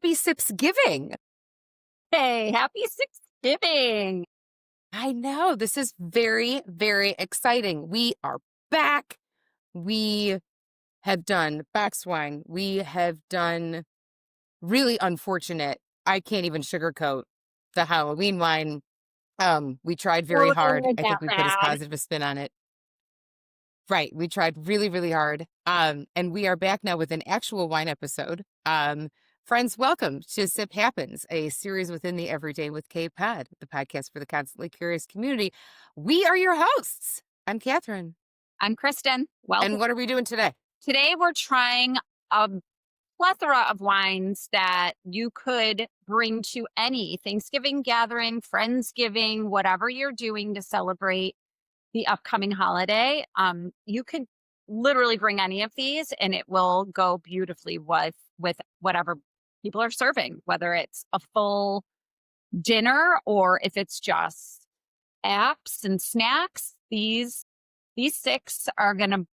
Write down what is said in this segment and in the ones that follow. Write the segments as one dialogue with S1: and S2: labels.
S1: happy Sipsgiving.
S2: Hey, happy Thanksgiving.
S1: I know this is very, very exciting. We are back. We have done box wine. We have done really unfortunate. I can't even sugarcoat the Halloween wine. We tried very hard. I think
S2: That
S1: we put as
S2: bad.
S1: positive a spin on it. Right. We tried really, really hard. And we are back now with an actual wine episode. Friends, welcome to Sip Happens, a series within the Everyday with K Pod, the podcast for the constantly curious community. We are your hosts. I'm Katherine.
S2: I'm Kristen. Welcome.
S1: And what are we doing today?
S2: Today we're trying a plethora of wines that you could bring to any Thanksgiving gathering, Friendsgiving, whatever you're doing to celebrate the upcoming holiday. You could literally bring any of these and it will go beautifully with whatever people are serving, whether it's a full dinner or if it's just apps and snacks. These six are going to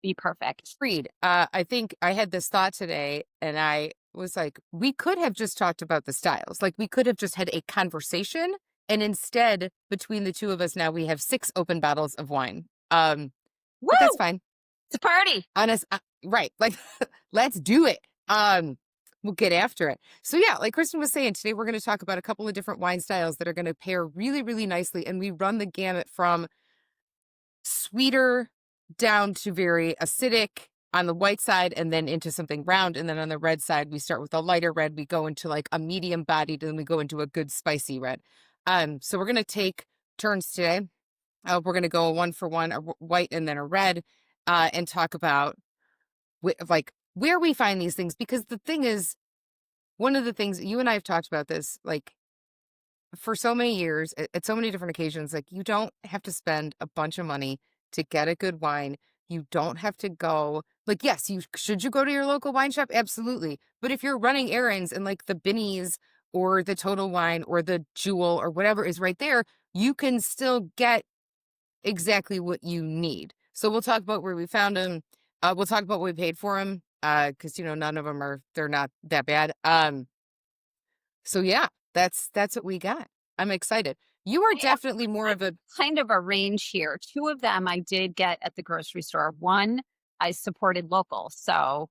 S2: be perfect.
S1: Agreed. I think I had this thought today and I was like, we could have just talked about the styles. Like we could have just had a conversation. And instead, between the two of us now, we have 6 open bottles of wine. But that's fine.
S2: It's a party.
S1: Honest, right. Like, let's do it. We'll get after it. So yeah, like Kristen was saying, today we're going to talk about a couple of different wine styles that are going to pair really, really nicely. And we run the gamut from sweeter down to very acidic on the white side and then into something round. And then on the red side, we start with a lighter red. We go into like a medium bodied and then we go into a good spicy red. So we're going to take turns today. We're going to go 1 for 1, a white and then a red, and talk about like where we find these things. Because the thing is, one of the things you and I have talked about this, like for so many years at so many different occasions, like you don't have to spend a bunch of money to get a good wine. You don't have to go like, yes, should you go to your local wine shop? Absolutely. But if you're running errands and like the Binny's or the Total Wine or the Jewel or whatever is right there, you can still get exactly what you need. So we'll talk about where we found them. We'll talk about what we paid for them because, none of them they're not that bad. So yeah, that's what we got. I'm excited. You are definitely more of a
S2: kind of a range here. 2 of them I did get at the grocery store. 1 I supported local. So,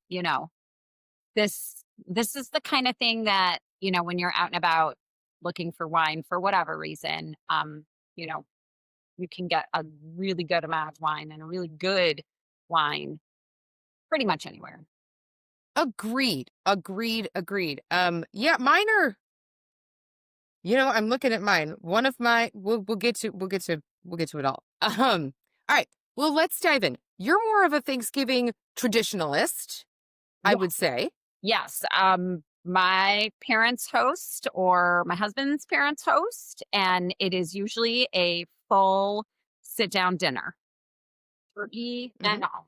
S2: this is the kind of thing that, when you're out and about looking for wine for whatever reason, you can get a really good amount of wine and a really good wine pretty much anywhere.
S1: agreed. Yeah, mine are, I'm looking at mine. One of my, we'll get to it all. All right. Well, let's dive in. You're more of a Thanksgiving traditionalist, I would say.
S2: Yes. My parents host or my husband's parents host, and it is usually a full sit-down dinner. Turkey and all.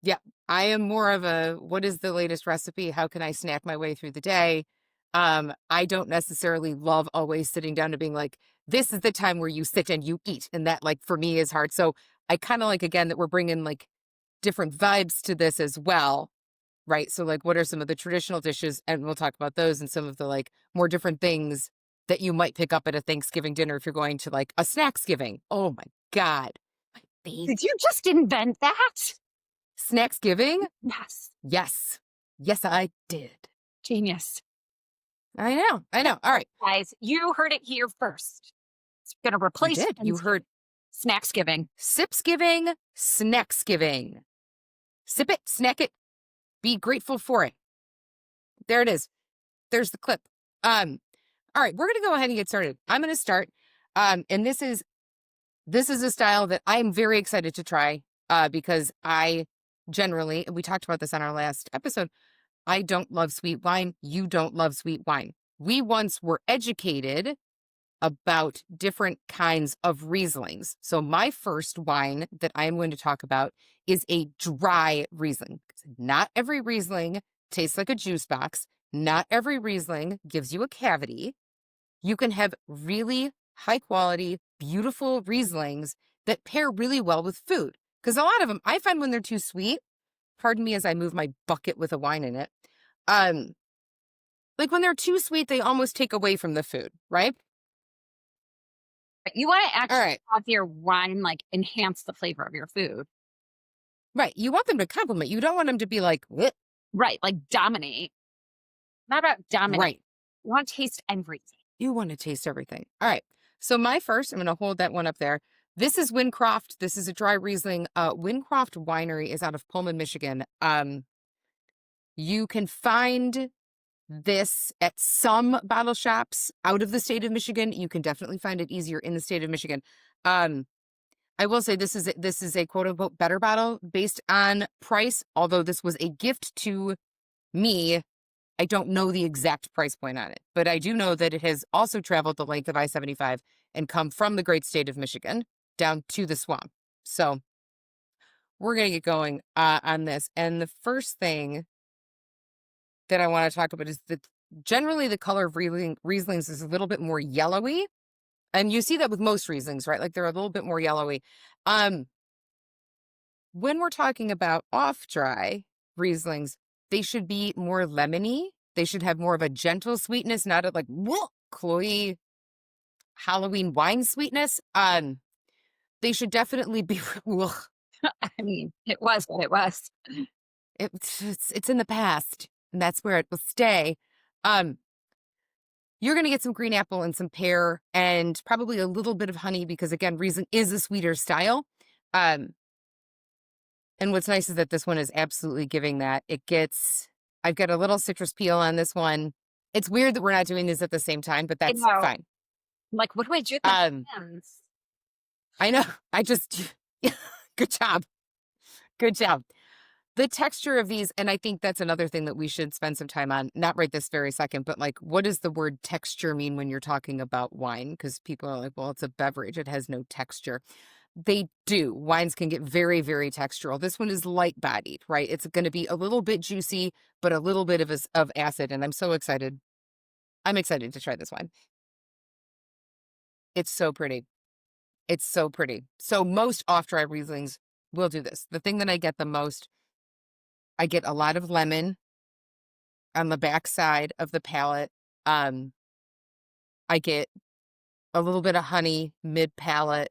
S1: Yeah. I am more of a, what is the latest recipe? How can I snack my way through the day? I don't necessarily love always sitting down and being like, this is the time where you sit and you eat. And that like for me is hard. So I kind of like, again, that we're bringing like different vibes to this as well. Right. So like, what are some of the traditional dishes? And we'll talk about those and some of the like more different things that you might pick up at a Thanksgiving dinner if you're going to like a Snacksgiving. Oh my God. My favorite.
S2: Did you just invent that?
S1: Snacksgiving?
S2: Yes.
S1: Yes, I did.
S2: Genius.
S1: I know. All right.
S2: Guys, you heard it here first. It's going to replace
S1: You did. You heard
S2: Snacksgiving.
S1: Sipsgiving, Snacksgiving. Sip it, snack it, be grateful for it. There it is. There's the clip. All right, we're going to go ahead and get started. I'm going to start. And this is a style that I'm very excited to try because I generally, we talked about this on our last episode, I don't love sweet wine. You don't love sweet wine. We once were educated about different kinds of Rieslings. So my first wine that I am going to talk about is a dry Riesling. Not every Riesling tastes like a juice box. Not every Riesling gives you a cavity. You can have really high quality, beautiful Rieslings that pair really well with food. Because a lot of them, I find when they're too sweet, pardon me as I move my bucket with a wine in it, Like when they're too sweet, they almost take away from the food, right?
S2: But you wanna
S1: All
S2: actually
S1: right.
S2: have your wine, like, enhance the flavor of your food.
S1: Right. You want them to compliment. You don't want them to be like, "Bleh."
S2: Right, like, dominate. Not about dominate.
S1: Right.
S2: You wanna taste everything.
S1: You want to taste everything. All right. So my first, I'm going to hold that one up there. This is Wincroft. This is a dry Riesling. Wincroft Winery is out of Pullman, Michigan. You can find this at some bottle shops out of the state of Michigan. You can definitely find it easier in the state of Michigan. Um, I will say this is a quote unquote better bottle based on price, although this was a gift to me. I don't know the exact price point on it, but I do know that it has also traveled the length of I-75 and come from the great state of Michigan down to the swamp. So we're going to get going on this. And the first thing that I want to talk about is that generally the color of Rieslings is a little bit more yellowy. And you see that with most Rieslings, right? Like they're a little bit more yellowy. Um, when we're talking about off-dry Rieslings, they should be more lemony. They should have more of a gentle sweetness, not a like whoa, cloyy Halloween wine sweetness. They should definitely be. Ugh,
S2: I mean, it was what it was.
S1: it's in the past, and that's where it will stay. Um, you're gonna get some green apple and some pear, and probably a little bit of honey because again, Riesling is a sweeter style. Um, and what's nice is that this one is absolutely giving that. I've got a little citrus peel on this one. It's weird that we're not doing these at the same time, but
S2: I
S1: that's
S2: know.
S1: fine.
S2: Like, what do I do with my
S1: Um,
S2: hands?
S1: I know. I just, good job. Good job. The texture of these, and I think that's another thing that we should spend some time on, not right this very second, but like, what does the word texture mean when you're talking about wine? Because people are like, well, it's a beverage, it has no texture. They do. Wines can get very, very textural. This one is light bodied, right? It's going to be a little bit juicy, but a little bit of acid. And I'm so excited. I'm excited to try this wine. It's so pretty. It's so pretty. So most off-dry Rieslings will do this. The thing that I get the most, I get a lot of lemon on the back side of the palate. Um, I get a little bit of honey mid palate.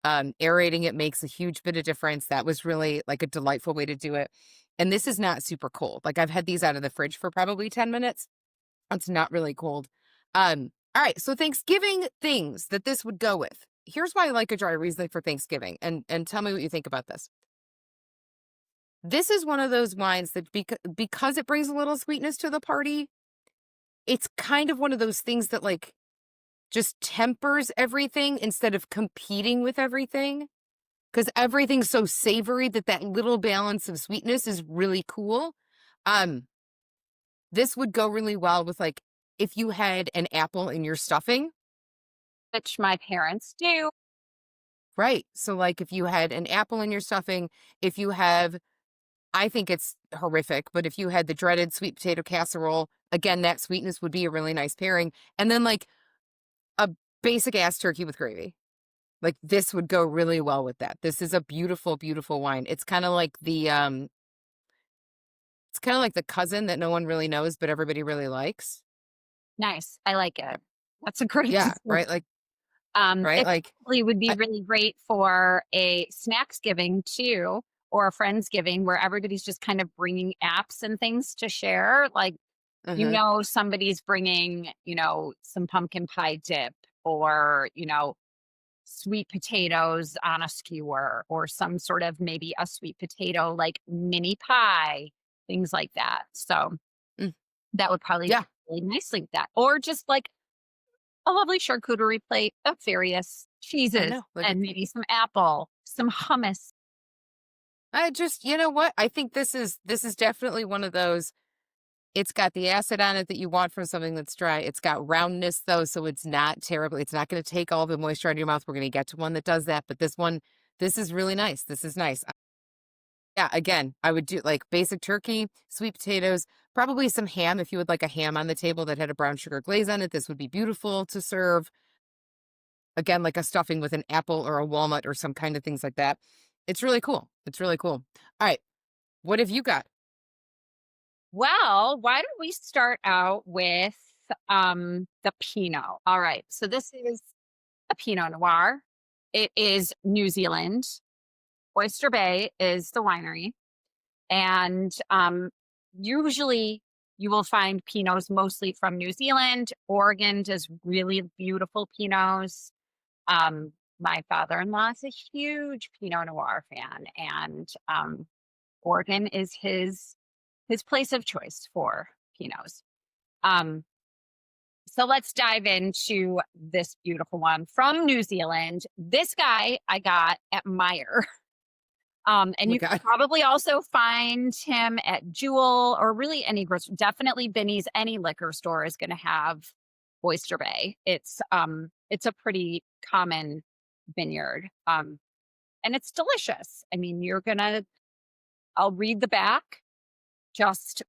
S1: Aerating it makes a huge bit of difference. That was really like a delightful way to do it. And this is not super cold. Like I've had these out of the fridge for probably 10 minutes. It's not really cold. All right. So Thanksgiving things that this would go with. Here's why I like a dry Riesling for Thanksgiving. And tell me what you think about this. This is one of those wines that because it brings a little sweetness to the party, it's kind of one of those things that like just tempers everything instead of competing with everything. Because everything's so savory that that little balance of sweetness is really cool. Um, this would go really well with like if you had an apple in your stuffing,
S2: Which my parents do.
S1: right? So like if you had an apple in your stuffing, if you have, I think it's horrific, but if you had the dreaded sweet potato casserole, again, that sweetness would be a really nice pairing. And then like a basic ass turkey with gravy. Like this would go really well with that. This is a beautiful, beautiful wine. It's kind of like the cousin that no one really knows, but everybody really likes.
S2: Nice. I like it. That's a great
S1: Yeah,
S2: description.
S1: right? Like, right?
S2: It
S1: Like,
S2: probably would be
S1: I,
S2: really great for a Snacksgiving too, or a Friendsgiving where everybody's just kind of bringing apps and things to share. Like,
S1: uh-huh,
S2: somebody's bringing, some pumpkin pie dip or, sweet potatoes on a skewer or some sort of maybe a sweet potato like mini pie, things like that. So
S1: mm,
S2: that would probably
S1: yeah,
S2: go really nicely with that. Or just like a lovely charcuterie plate of various
S1: I
S2: cheeses
S1: know. Like,
S2: and maybe some apple, some hummus.
S1: I just, you know what? I think this is definitely one of those. It's got the acid on it that you want from something that's dry. It's got roundness though, so it's not terrible. It's not going to take all the moisture out of your mouth. We're going to get to one that does that, but this one, this is really nice. This is nice. Yeah, again, I would do like basic turkey, sweet potatoes, probably some ham if you would like a ham on the table that had a brown sugar glaze on it. This would be beautiful to serve. Again, like a stuffing with an apple or a walnut or some kind of things like that. It's really cool. It's really cool. All right, what have you got?
S2: Well, why don't we start out with the Pinot? All right. So this is a Pinot Noir. It is New Zealand. Oyster Bay is the winery. And usually you will find Pinots mostly from New Zealand. Oregon does really beautiful Pinots. My father-in-law is a huge Pinot Noir fan, and Oregon is his place of choice for Pinots. Um, so let's dive into this beautiful one from New Zealand. This guy I got at Meyer.
S1: Oh
S2: And
S1: my
S2: you could
S1: God.
S2: probably also find him at Jewel or really any grocery, definitely Binny's, any liquor store is going to have Oyster Bay. It's a pretty common vineyard. And it's delicious. I mean, I'll read the back, just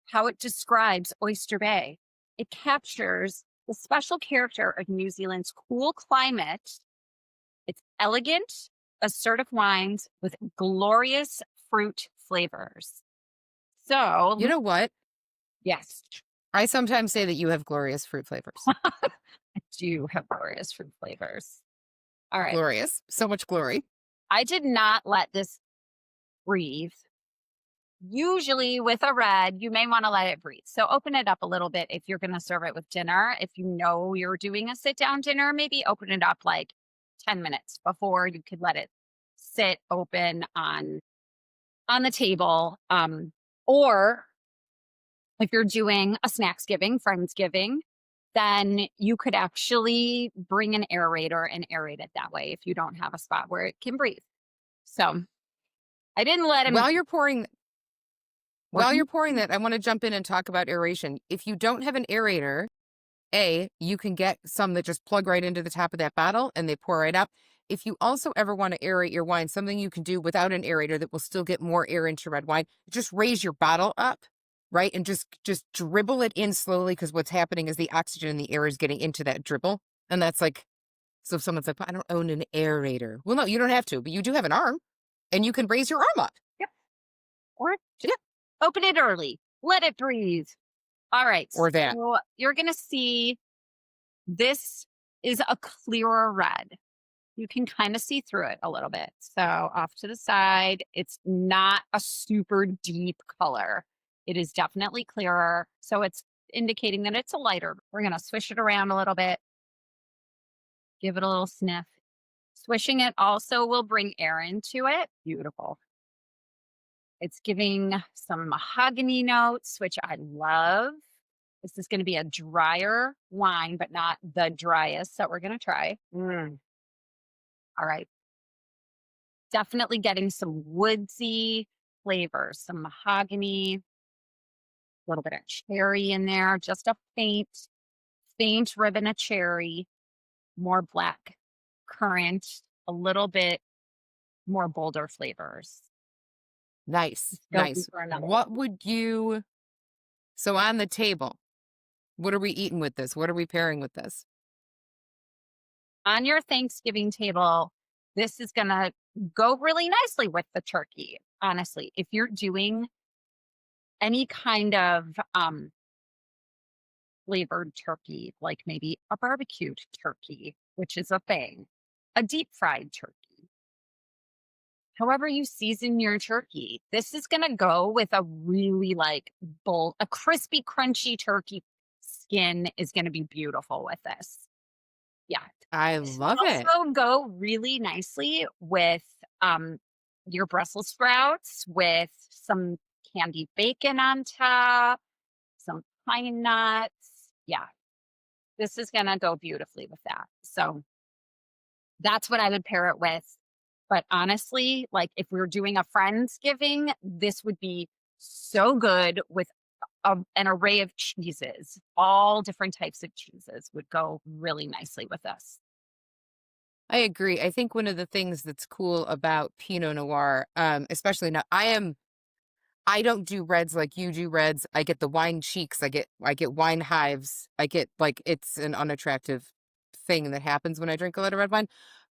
S2: how it describes Oyster Bay. It captures the special character of New Zealand's cool climate. It's elegant, assertive wines with glorious fruit flavors. So,
S1: You know what?
S2: yes,
S1: I sometimes say that you have glorious fruit flavors.
S2: I do have glorious fruit flavors. All right.
S1: Glorious. So much glory.
S2: I did not let this breathe. Usually with a red, you may want to let it breathe. So open it up a little bit if you're going to serve it with dinner. If you know you're doing a sit down dinner, maybe open it up like 10 minutes before you could let it sit open on the table. Or if you're doing a Snacksgiving, Friendsgiving, then you could actually bring an aerator and aerate it that way if you don't have a spot where it can breathe. So I didn't let him.
S1: While you're pouring While
S2: Mhm.
S1: you're pouring that, I want to jump in and talk about aeration. If you don't have an aerator, you can get some that just plug right into the top of that bottle and they pour right up. If you also ever want to aerate your wine, something you can do without an aerator that will still get more air into red wine, just raise your bottle up, right? And just dribble it in slowly because what's happening is the oxygen in the air is getting into that dribble. And that's like, so if someone's like, "But I don't own an aerator." Well, no, you don't have to, but you do have an arm and you can raise your arm up.
S2: Yep. Or just
S1: Yeah.
S2: open it early. Let it breathe. All right.
S1: Or that.
S2: So you're going to see this is a clearer red. You can kind of see through it a little bit. So off to the side, it's not a super deep color. It is definitely clearer. So it's indicating that it's a lighter. We're going to swish it around a little bit, give it a little sniff. Swishing it also will bring air into it. Beautiful. It's giving some mahogany notes, which I love. This is going to be a drier wine, but not the driest that we're going to try. All right. Definitely getting some woodsy flavors, some mahogany, a little bit of cherry in there, just a faint ribbon of cherry, more black currant, a little bit more bolder flavors.
S1: Nice.
S2: Go
S1: Nice.
S2: for another one.
S1: What would you, so on the table, what are we eating with this? What are we pairing with this?
S2: On your Thanksgiving table, this is going to go really nicely with the turkey. Honestly, if you're doing any kind of flavored turkey, like maybe a barbecued turkey, which is a thing, a deep fried turkey, however you season your turkey, this is going to go with a really like a crispy, crunchy turkey skin is going to be beautiful with this. Yeah.
S1: I
S2: This would
S1: love it.
S2: also go really nicely with um, your Brussels sprouts with some candied bacon on top, some pine nuts. Yeah, this is going to go beautifully with that. So that's what I would pair it with. But honestly, like if we were doing a Friendsgiving, this would be so good with an array of cheeses. All different types of cheeses would go really nicely with us.
S1: I agree. I think one of the things that's cool about Pinot Noir, especially now, I don't do reds like you do reds. I get the wine cheeks. I get wine hives. I get like it's an unattractive thing that happens when I drink a lot of red wine.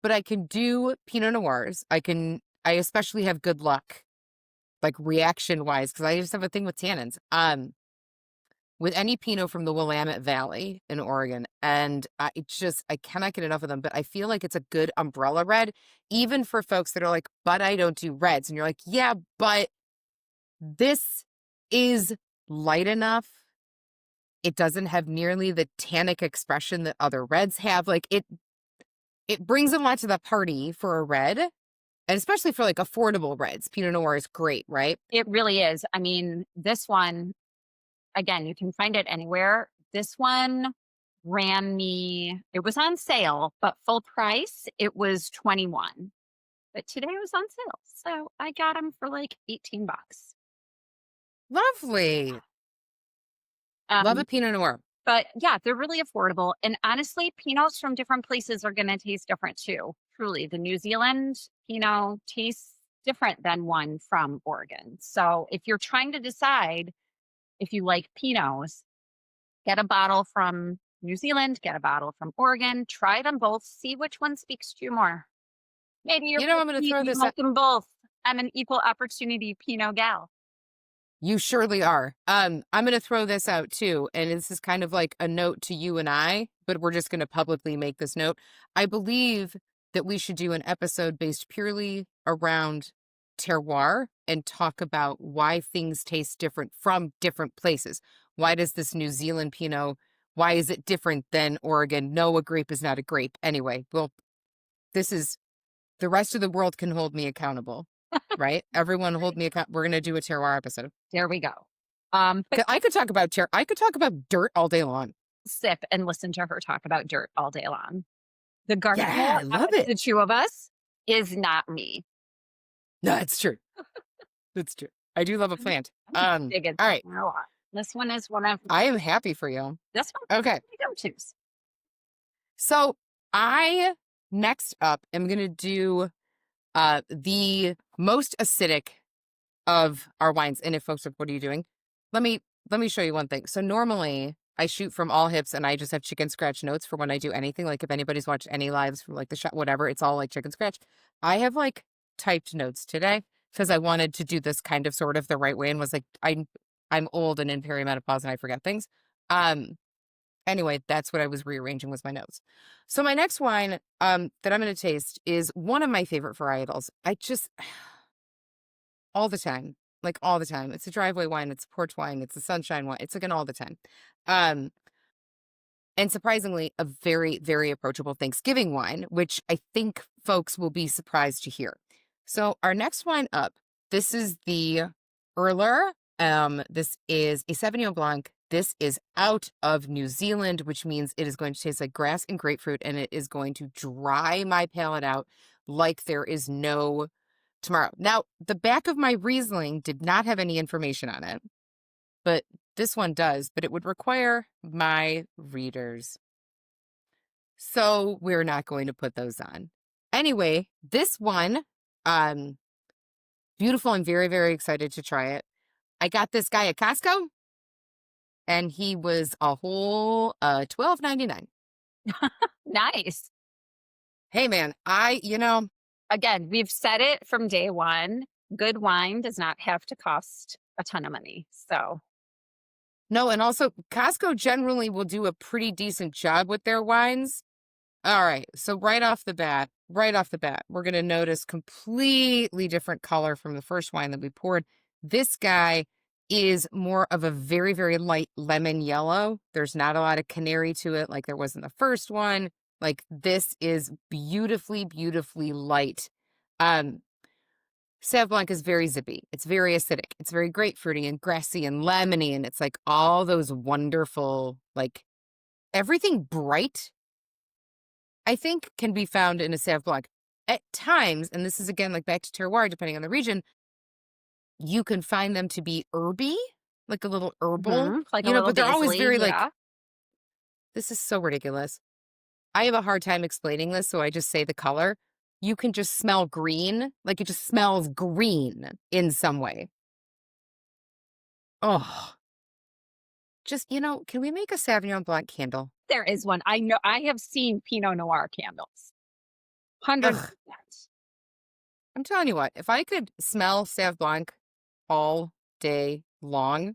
S1: But I can do Pinot Noirs. I especially have good luck like reaction wise, because I just have a thing with tannins. With any Pinot from the Willamette Valley in Oregon, and I cannot get enough of them. But I feel like it's a good umbrella red, even for folks that are like, but I don't do reds, and you're like, yeah, but this is light enough. It doesn't have nearly the tannic expression that other reds have. Like it brings a lot to the party for a red, and especially for like affordable reds. Pinot Noir is great, right?
S2: It really is. I mean, this one, again, you can find it anywhere. This one ran me, it was on sale, but full price, it was 21. But today it was on sale. So I got them for like 18 bucks.
S1: Lovely. Love a
S2: Um,
S1: Pinot Noir.
S2: but yeah, they're really affordable. And honestly, Pinots from different places are going to taste different too. Truly, the New Zealand Pinot tastes different than one from Oregon. So if you're trying to decide if you like Pinots, get a bottle from New Zealand, get a bottle from Oregon, try them both, see which one speaks to you more. Maybe you're
S1: You know, I'm going to
S2: picky
S1: throw
S2: and you
S1: this out.
S2: like them both. I'm an equal opportunity Pinot gal.
S1: You surely are. I'm going to throw this out too. And this is kind of like a note to you and I, but we're just going to publicly make this note. I believe that we should do an episode based purely around terroir and talk about why things taste different from different places. Why does this New Zealand Pinot, why is it different than Oregon? No, a grape is not a grape. Anyway, well, this is the rest of the world can hold me accountable, right? Everyone hold me accountable. We're going to do a terroir episode.
S2: There we go. But
S1: I could talk about I could talk about dirt all day long.
S2: sip and listen to her talk about dirt all day long. The gardener
S1: Yeah, I
S2: out
S1: love
S2: of
S1: it.
S2: the two of us is not me.
S1: No, it's true. It's true. I do love a plant.
S2: Dig it
S1: All right.
S2: a lot. This one is one of
S1: I am happy for you.
S2: this one
S1: Okay.
S2: my go-tos.
S1: So I next up am gonna do the most acidic of our wines. And if folks are, what are you doing? Let me show you one thing. So normally I shoot from all hips and I just have chicken scratch notes for when I do anything. Like if anybody's watched any lives from like the shot, whatever, it's all like chicken scratch. I have like typed notes today because I wanted to do this kind of sort of the right way and was like, I'm old and in perimenopause and I forget things. Anyway, that's what I was rearranging with my notes. So my next wine that I'm going to taste is one of my favorite varietals. I just all the time, like all the time. It's a driveway wine, it's a porch wine, it's a sunshine wine. It's like an all the time. Um, and surprisingly, a very, very approachable Thanksgiving wine, which I think folks will be surprised to hear. So our next wine up, this is the Erler. This is a Sauvignon Blanc. This is out of New Zealand, which means it is going to taste like grass and grapefruit, and it is going to dry my palate out like there is no tomorrow. Now, the back of my Riesling did not have any information on it, but this one does, but it would require my readers. So we're not going to put those on. Anyway, this one, beautiful. I'm very, very excited to try it. I got this guy at Costco and he was a whole $12.99.
S2: Nice.
S1: Hey man,
S2: Again, we've said it from day one. Good wine does not have to cost a ton of money. So
S1: no, and also Costco generally will do a pretty decent job with their wines. All right, so right off the bat, we're going to notice completely different color from the first wine that we poured. This guy is more of a very, very light lemon yellow. There's not a lot of canary to it like there was in the first one. Like this is beautifully, beautifully light. Sauv Blanc is very zippy. It's very acidic. It's very grapefruity and grassy and lemony. And it's like all those wonderful, like everything bright, I think, can be found in a Sauv Blanc. At times, and this is again like back to terroir, depending on the region, you can find them to be herby, like a little herbal,
S2: like a little
S1: but they're always
S2: basil-y,
S1: very like,
S2: yeah.
S1: this is so ridiculous. I have a hard time explaining this, so I just say the color. You can just smell green, like it just smells green in some way. Oh, just, can we make a Sauvignon Blanc candle?
S2: There is one. I know I have seen Pinot Noir candles. 100%.
S1: I'm telling you what, if I could smell Sauv Blanc all day long,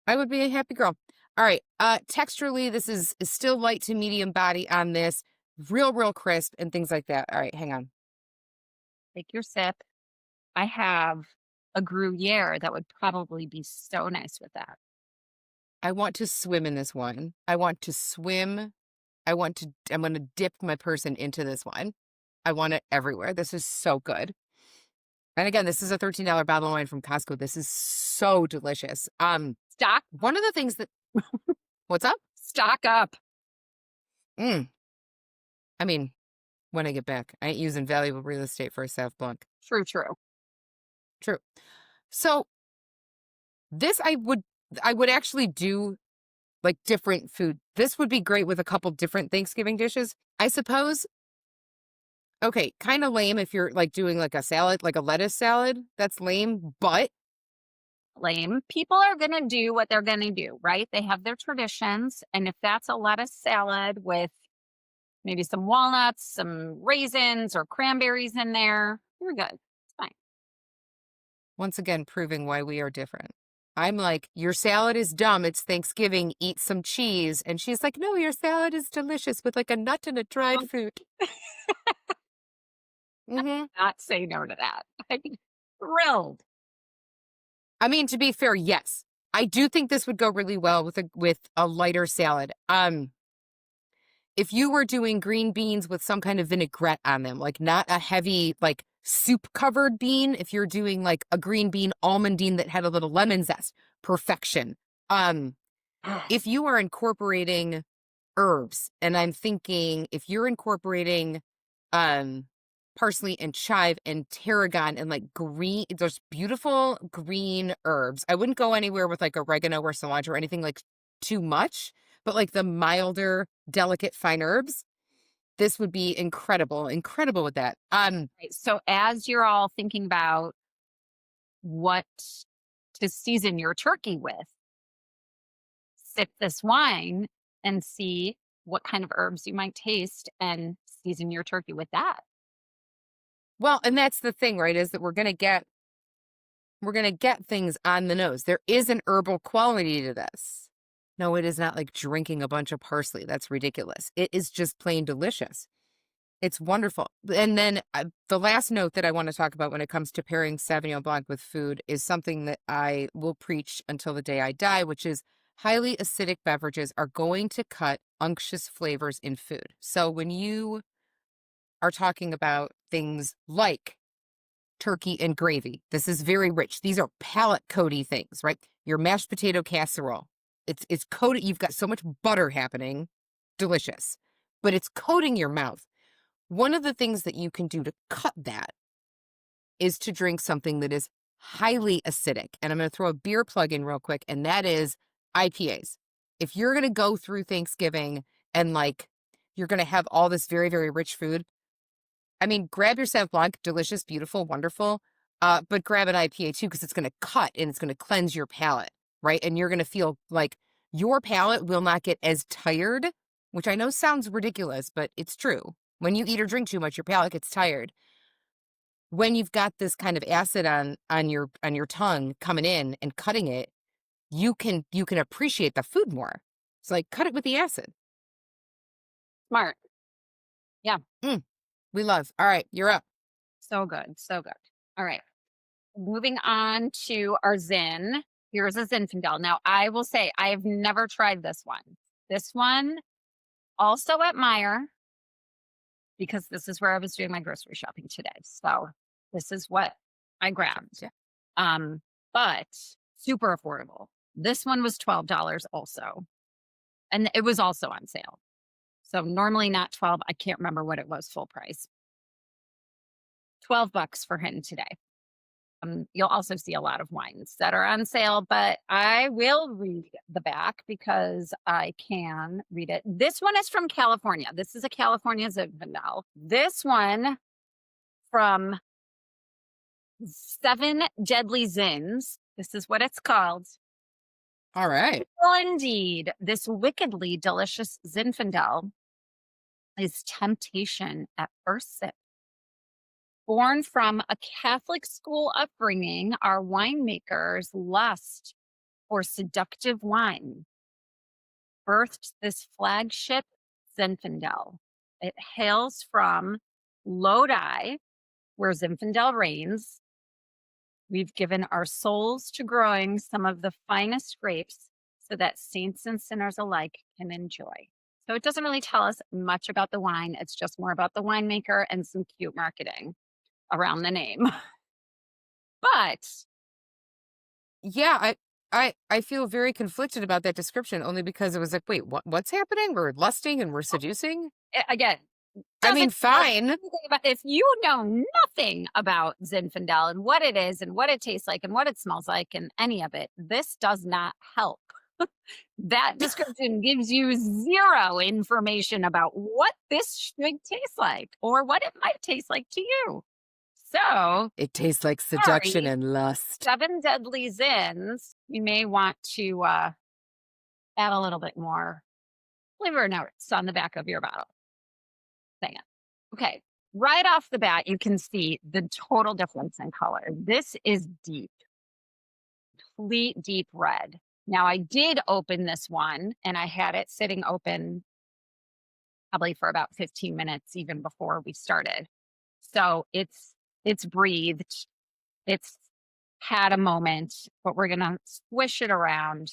S1: I would be a happy girl. All right. Texturally, this is still light to medium body on this. Real crisp and things like that. All right, hang on.
S2: Take your sip. I have a Gruyere that would probably be so nice with that.
S1: I want to swim in this wine. I want to swim. I'm going to dip my person into this wine. I want it everywhere. This is so good. And again, this is a $13 bottle of wine from Costco. This is so delicious.
S2: Stock,
S1: One of the things that, what's up?
S2: stock up.
S1: Mm, I mean, when I get back, I ain't using valuable real estate for a Sauv Blanc.
S2: True.
S1: True. So this I would actually do like different food. This would be great with a couple different Thanksgiving dishes. I suppose. Okay, kind of lame if you're like doing like a salad, like a lettuce salad. That's lame, but
S2: Lame. People are going to do what they're going to do, right? They have their traditions. And if that's a lettuce salad with maybe some walnuts, some raisins, or cranberries in there, you're good. It's fine.
S1: once again proving why we are different. I'm like, your salad is dumb. It's Thanksgiving. Eat some cheese. And she's like, no, your salad is delicious with like a nut and a dried fruit. Mm-hmm.
S2: Not say no to that. I'm thrilled.
S1: I mean, to be fair, yes. I do think this would go really well with a lighter salad. If you were doing green beans with some kind of vinaigrette on them, like not a heavy like soup covered bean, if you're doing like a green bean almondine that had a little lemon zest, perfection. If you are incorporating herbs, and I'm thinking if you're incorporating parsley and chive and tarragon and like green, those beautiful green herbs. I wouldn't go anywhere with like oregano or cilantro or anything like too much, but like the milder, delicate fine herbs, this would be incredible with that.
S2: Right, so as you're all thinking about what to season your turkey with, sip this wine and see what kind of herbs you might taste and season your turkey with that.
S1: Well, and that's the thing, right? Is that we're gonna get things on the nose. There is an herbal quality to this. No, it is not like drinking a bunch of parsley. That's ridiculous. It is just plain delicious. It's wonderful. And then the last note that I want to talk about when it comes to pairing Sauvignon Blanc with food is something that I will preach until the day I die, which is highly acidic beverages are going to cut unctuous flavors in food. So when you are talking about things like turkey and gravy, this is very rich. These are palate coaty things, right? Your mashed potato casserole. It's coated. You've got so much butter happening. Delicious. But it's coating your mouth. One of the things that you can do to cut that is to drink something that is highly acidic. And I'm going to throw a beer plug in real quick, and that is IPAs. If you're going to go through Thanksgiving and like you're going to have all this very, very rich food, I mean, grab your Sauv Blanc, delicious, beautiful, wonderful, but grab an IPA too, because it's going to cut and it's going to cleanse your palate, right? And you're going to feel like your palate will not get as tired, which I know sounds ridiculous, but it's true. When you eat or drink too much, your palate gets tired. When you've got this kind of acid on your tongue coming in and cutting it, you can appreciate the food more. It's like cut it with the acid.
S2: Smart. Yeah.
S1: We love. All right, you're up.
S2: So good. So good. All right. Moving on to our Zin. Here's a Zinfandel. Now, I will say I have never tried this one. This one also at Meijer, because this is where I was doing my grocery shopping today. So this is what I grabbed.
S1: Yeah.
S2: But super affordable. This one was $12 also. And it was also on sale. So normally not 12. I can't remember what it was full price. $12 for him today. You'll also see a lot of wines that are on sale, but I will read the back because I can read it. This one is from California. This is a California Zinfandel. This one from Seven Deadly Zins. This is what it's called.
S1: All right.
S2: Well, indeed, this wickedly delicious Zinfandel is temptation at first sip. Born from a Catholic school upbringing, our winemakers' lust for seductive wine birthed this flagship Zinfandel. It hails from Lodi, where Zinfandel reigns. We've given our souls to growing some of the finest grapes so that saints and sinners alike can enjoy. So it doesn't really tell us much about the wine. It's just more about the winemaker and some cute marketing around the name. But
S1: Yeah, I feel very conflicted about that description only because it was like, wait, what's happening? We're lusting and we're seducing?
S2: again,
S1: I mean,
S2: doesn't tell us
S1: fine.
S2: anything about if you know nothing about Zinfandel and what it is and what it tastes like and what it smells like and any of it, this does not help. That description gives you zero information about what this should taste like or what it might taste like to you. So,
S1: It tastes like seduction
S2: sorry,
S1: and lust.
S2: seven deadly zins. You may want to add a little bit more flavor notes on the back of your bottle. Thing. Okay, right off the bat, you can see the total difference in color. This is deep, complete deep red. Now, I did open this one and I had it sitting open probably for about 15 minutes even before we started. So it's breathed, it's had a moment, but we're gonna swish it around.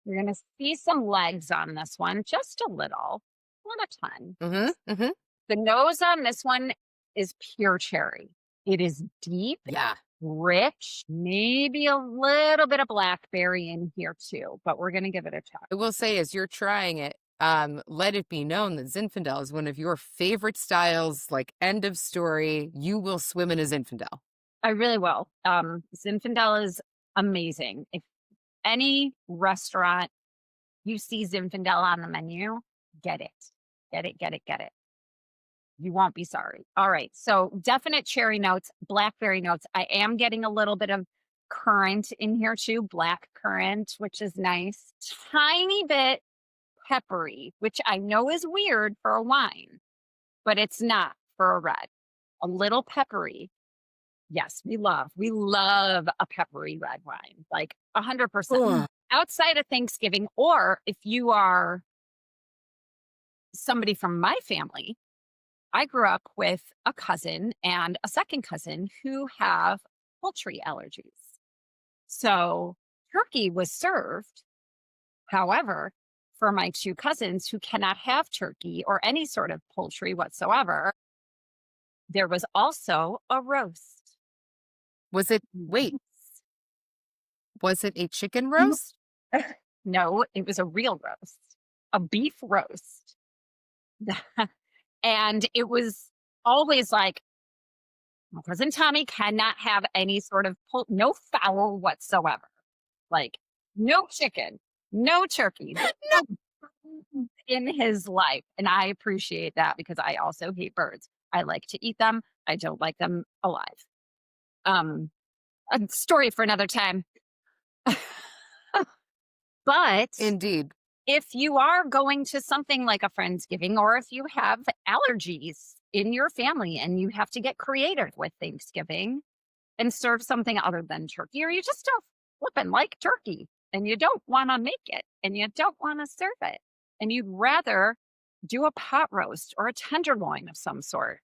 S2: You're gonna see some legs on this one, just a little, not a ton.
S1: Mm-hmm. Mm-hmm.
S2: The nose on this one is pure cherry. It is deep,
S1: Yeah.
S2: rich, maybe a little bit of blackberry in here too, but we're gonna give it a try.
S1: I will say, as you're trying it, let it be known that Zinfandel is one of your favorite styles. Like, end of story. You will swim in a Zinfandel.
S2: I really will. Zinfandel is amazing. If any restaurant you see Zinfandel on the menu, get it. Get it, get it, get it. You won't be sorry. All right. So definite cherry notes, blackberry notes. I am getting a little bit of currant in here too, black currant, which is nice. Tiny bit peppery, which I know is weird for a wine, but it's not for a red. A little peppery. Yes, we love a peppery red wine, like 100%.
S1: Ugh.
S2: Outside of Thanksgiving, or if you are somebody from my family, I grew up with a cousin and a second cousin who have poultry allergies. So turkey was served. However, for my two cousins who cannot have turkey or any sort of poultry whatsoever, there was also a roast.
S1: Was it, wait, was it a chicken
S2: Mhm.
S1: roast?
S2: No, it was a real roast, a beef roast. And it was always like, my cousin Tommy cannot have any sort of no fowl whatsoever. Like, no chicken, no turkey, no birds in his life. And I appreciate that because I also hate birds. I like to eat them. I don't like them alive. Um, a story for another time. But
S1: Indeed.
S2: if you are going to something like a Friendsgiving, or if you have allergies in your family and you have to get creative with Thanksgiving and serve something other than turkey, or you just don't flipping like turkey and you don't want to make it and you don't want to serve it, and you'd rather do a pot roast or a tenderloin of some sort,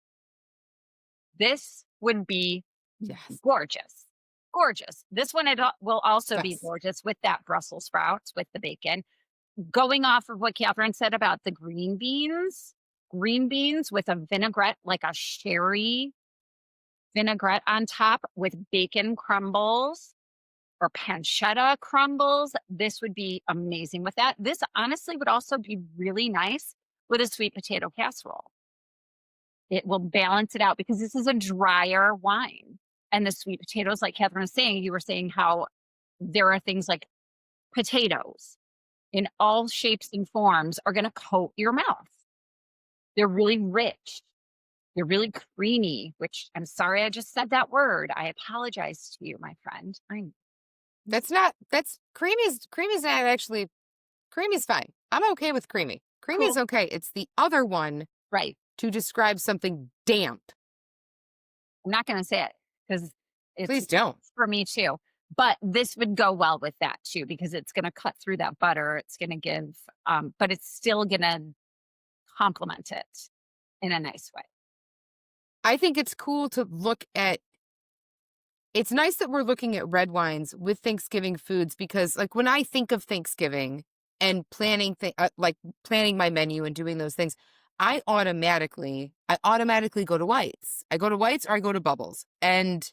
S2: this would be
S1: Yes.
S2: gorgeous. Gorgeous. This one will also be
S1: Yes.
S2: gorgeous with that Brussels sprouts with the bacon. Going off of what Catherine said about the green beans with a vinaigrette, like a sherry vinaigrette on top with bacon crumbles or pancetta crumbles, this would be amazing with that. This honestly would also be really nice with a sweet potato casserole. It will balance it out because this is a drier wine. And the sweet potatoes, like Catherine was saying, you were saying how there are things like potatoes in all shapes and forms are going to coat your mouth. They're really rich. They're really creamy, which I'm sorry I just said that word. I apologize to you, my friend.
S1: That's creamy's not actually, creamy's fine. I'm okay with creamy. Creamy's
S2: Cool.
S1: okay. It's the other one
S2: Right.
S1: to describe something damp.
S2: I'm not gonna say it because it's
S1: Please don't.
S2: for me too. But this would go well with that too because it's gonna cut through that butter. It's gonna give, but it's still gonna complement it in a nice way.
S1: I think it's cool to look at it's nice that we're looking at red wines with Thanksgiving foods because, like, when I think of Thanksgiving and like planning my menu and doing those things, I automatically go to whites. I go to whites or I go to bubbles. And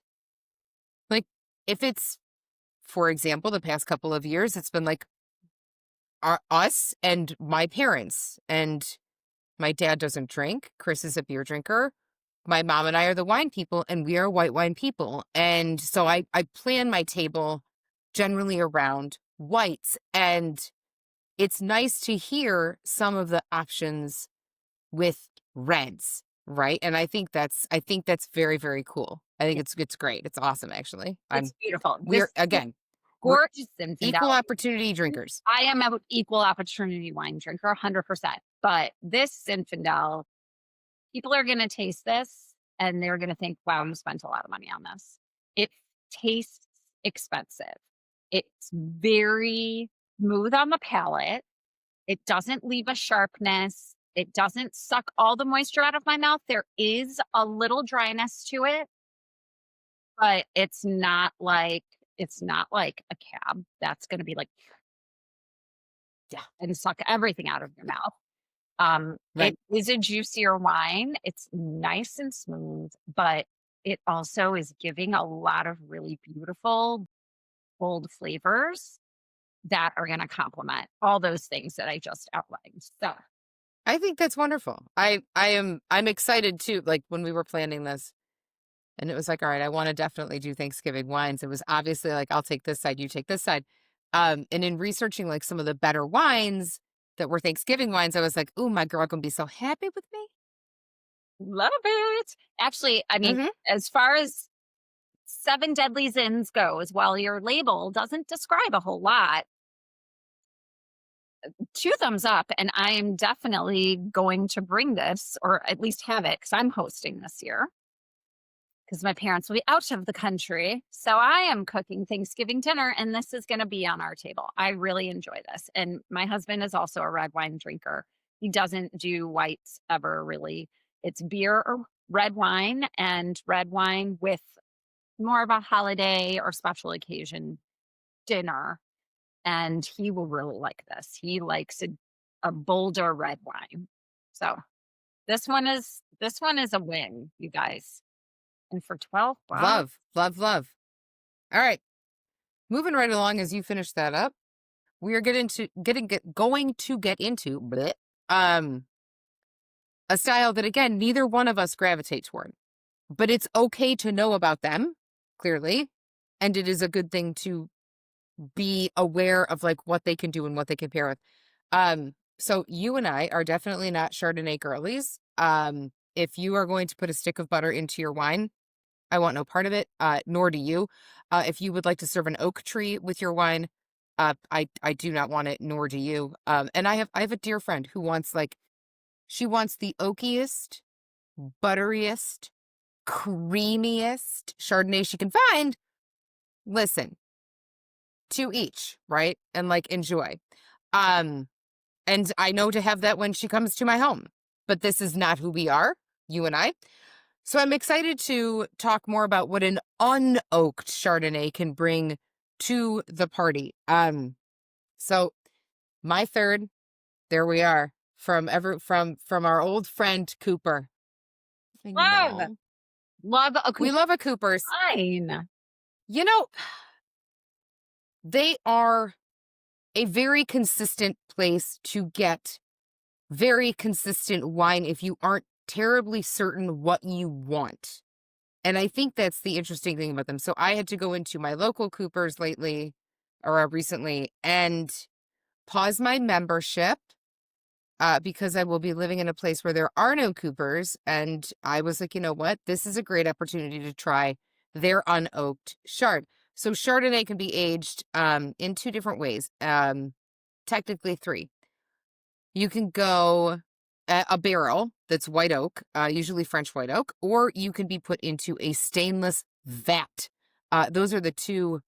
S1: like, if it's, for example, the past couple of years, it's been like us and my parents. And my dad doesn't drink. Chris is a beer drinker. My mom and I are the wine people, and we are white wine people. And so I plan my table generally around whites. And it's nice to hear some of the options with reds, right? And I think that's very, very cool. I think
S2: Yeah,
S1: it's great. It's awesome, actually.
S2: it's beautiful.
S1: We're
S2: This is
S1: again, we're
S2: gorgeous Zinfandel.
S1: equal opportunity drinkers.
S2: I am an equal opportunity wine drinker, 100%. But this Zinfandel, people are going to taste this and they're going to think, wow, I'm spent a lot of money on this. It tastes expensive. It's very smooth on the palate. It doesn't leave a sharpness. It doesn't suck all the moisture out of my mouth. There is a little dryness to it, but it's not like a cab that's going to be like, yeah, and suck everything out of your mouth. It
S1: Right.
S2: is a juicier wine. It's nice and smooth, but it also is giving a lot of really beautiful, bold flavors that are going to complement all those things that I just outlined. So,
S1: I think that's wonderful. I'm excited too. Like when we were planning this, and it was like, all right, I want to definitely do Thanksgiving wines. It was obviously like, I'll take this side, you take this side. And in researching like some of the better wines that were Thanksgiving wines, I was like, ooh, my girl gonna be so happy with me.
S2: love it. Actually, I mean,
S1: Hmm.
S2: as far as seven deadly sins goes, while your label doesn't describe a whole lot, two thumbs up. And I am definitely going to bring this or at least have it because I'm hosting this year. Because my parents will be out of the country. So I am cooking Thanksgiving dinner, and this is going to be on our table. I really enjoy this. And my husband is also a red wine drinker. He doesn't do whites ever, really. It's beer or red wine, and red wine with more of a holiday or special occasion dinner. And he will really like this. He likes a bolder red wine. So this one is a win, you guys. And for 12 bucks.
S1: Love, love, love. All right, moving right along as you finish that up, we are going to get into um a style that again neither one of us gravitate toward, but it's okay to know about them clearly, and it is a good thing to be aware of like what they can do and what they can pair with. So you and I are definitely not Chardonnay girlies. If you are going to put a stick of butter into your wine, I want no part of it, nor do you. If you would like to serve an oak tree with your wine, I do not want it, nor do you. And I have a dear friend who wants like she wants the oakiest, butteriest, creamiest Chardonnay she can find. Listen, to each, right? And like enjoy. Um, and I know to have that when she comes to my home, but this is not who we are, you and I. So I'm excited to talk more about what an unoaked Chardonnay can bring to the party. So my third, there we are from our old friend Cooper. I
S2: Love,
S1: know.
S2: love a
S1: We love a Cooper's.
S2: wine.
S1: You know, they are a very consistent place to get very consistent wine if you aren't terribly certain what you want. And I think that's the interesting thing about them. So I had to go into my local Coopers lately or recently and pause my membership because I will be living in a place where there are no Coopers. And I was like, you know what? This is a great opportunity to try their unoaked Chard. So Chardonnay can be aged in two different ways, technically three. You can go a barrel that's white oak, usually French white oak, or you can be put into a stainless vat. Those are the two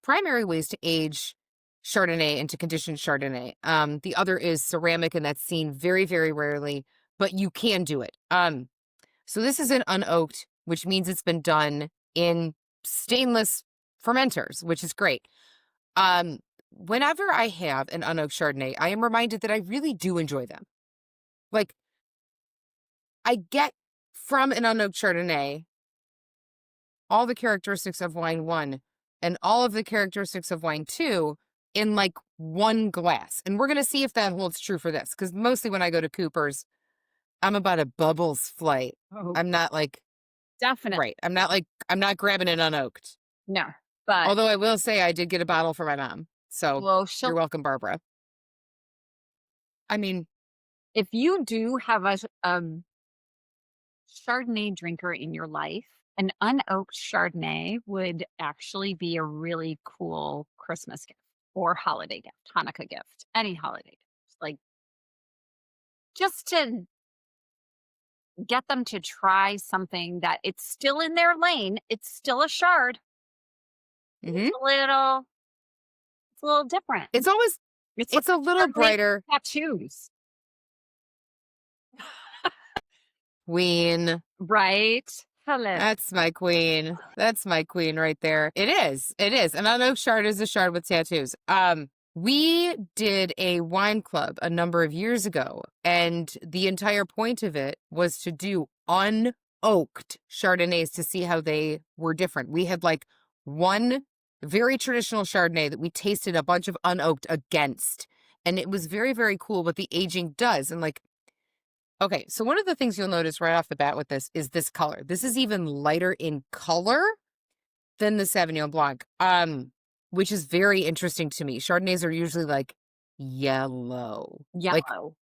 S1: primary ways to age Chardonnay and to condition Chardonnay. The other is ceramic, and that's seen very, very rarely, but you can do it. So this is an unoaked, which means it's been done in stainless fermenters, which is great. Whenever I have an unoaked Chardonnay, I am reminded that I really do enjoy them. Like, I get from an unoaked Chardonnay all the characteristics of wine 1 and all of the characteristics of wine 2 in like one glass. And we're going to see if that holds true for this, because mostly when I go to Cooper's, I'm about a bubbles flight.
S2: Oh,
S1: I'm not like,
S2: definitely.
S1: right. I'm not grabbing an unoaked.
S2: No, but
S1: Although I will say I did get a bottle for my mom. So
S2: well,
S1: you're welcome, Barbara. I mean,
S2: if you do have a Chardonnay drinker in your life, an unoaked Chardonnay would actually be a really cool Christmas gift or holiday gift, Hanukkah gift, any holiday gift. Like just to get them to try something that it's still in their lane. It's still a Chard.
S1: mhm.
S2: It's a little different.
S1: It's always,
S2: It's like
S1: it's a little
S2: Chardonnay
S1: brighter.
S2: tattoos,
S1: Queen.
S2: right? Hello.
S1: That's my queen. That's my queen right there. It is. It is. An unoaked Chard is a Chard with tattoos. We did a wine club a number of years ago, and the entire point of it was to do unoaked Chardonnays to see how they were different. We had like one very traditional Chardonnay that we tasted a bunch of unoaked against, and it was very, very cool what the aging does. And like, okay, so one of the things you'll notice right off the bat with this is this color. This is even lighter in color than the Sauvignon Blanc, which is very interesting to me. Chardonnays are usually like yellow. Like,
S2: Yellow.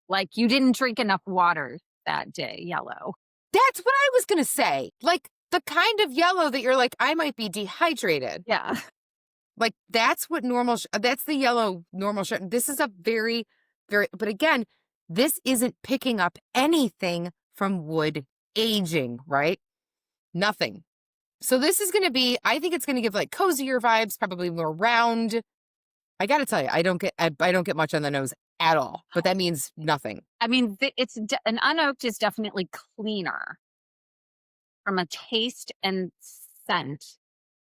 S2: Like you didn't drink enough water that day. Yellow.
S1: that's what I was gonna say. Like the kind of yellow that you're like, I might be dehydrated.
S2: Yeah.
S1: Like that's what that's the yellow normal Chardonnay. This is a very, very, but again, this isn't picking up anything from wood aging, right? Nothing. So this is going to be, I think it's going to give like cozier vibes, probably more round. I got to tell you, I don't get much on the nose at all, but that means nothing.
S2: I mean, an unoaked is definitely cleaner from a taste and scent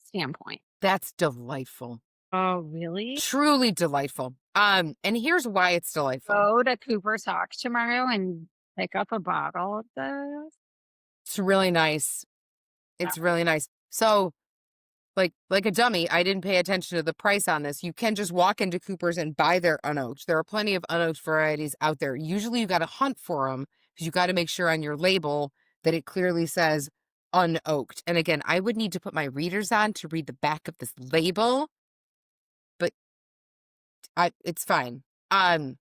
S2: standpoint.
S1: That's delightful.
S2: Oh, really?
S1: Truly delightful. And here's why it's delightful.
S2: Go to Cooper's Hawk tomorrow and pick up a bottle of this.
S1: It's really nice. It's really nice. So like a dummy, I didn't pay attention to the price on this. You can just walk into Cooper's and buy their unoaked. There are plenty of unoaked varieties out there. Usually you got to hunt for them because you got to make sure on your label that it clearly says unoaked. And again, I would need to put my readers on to read the back of this label, but it's fine. I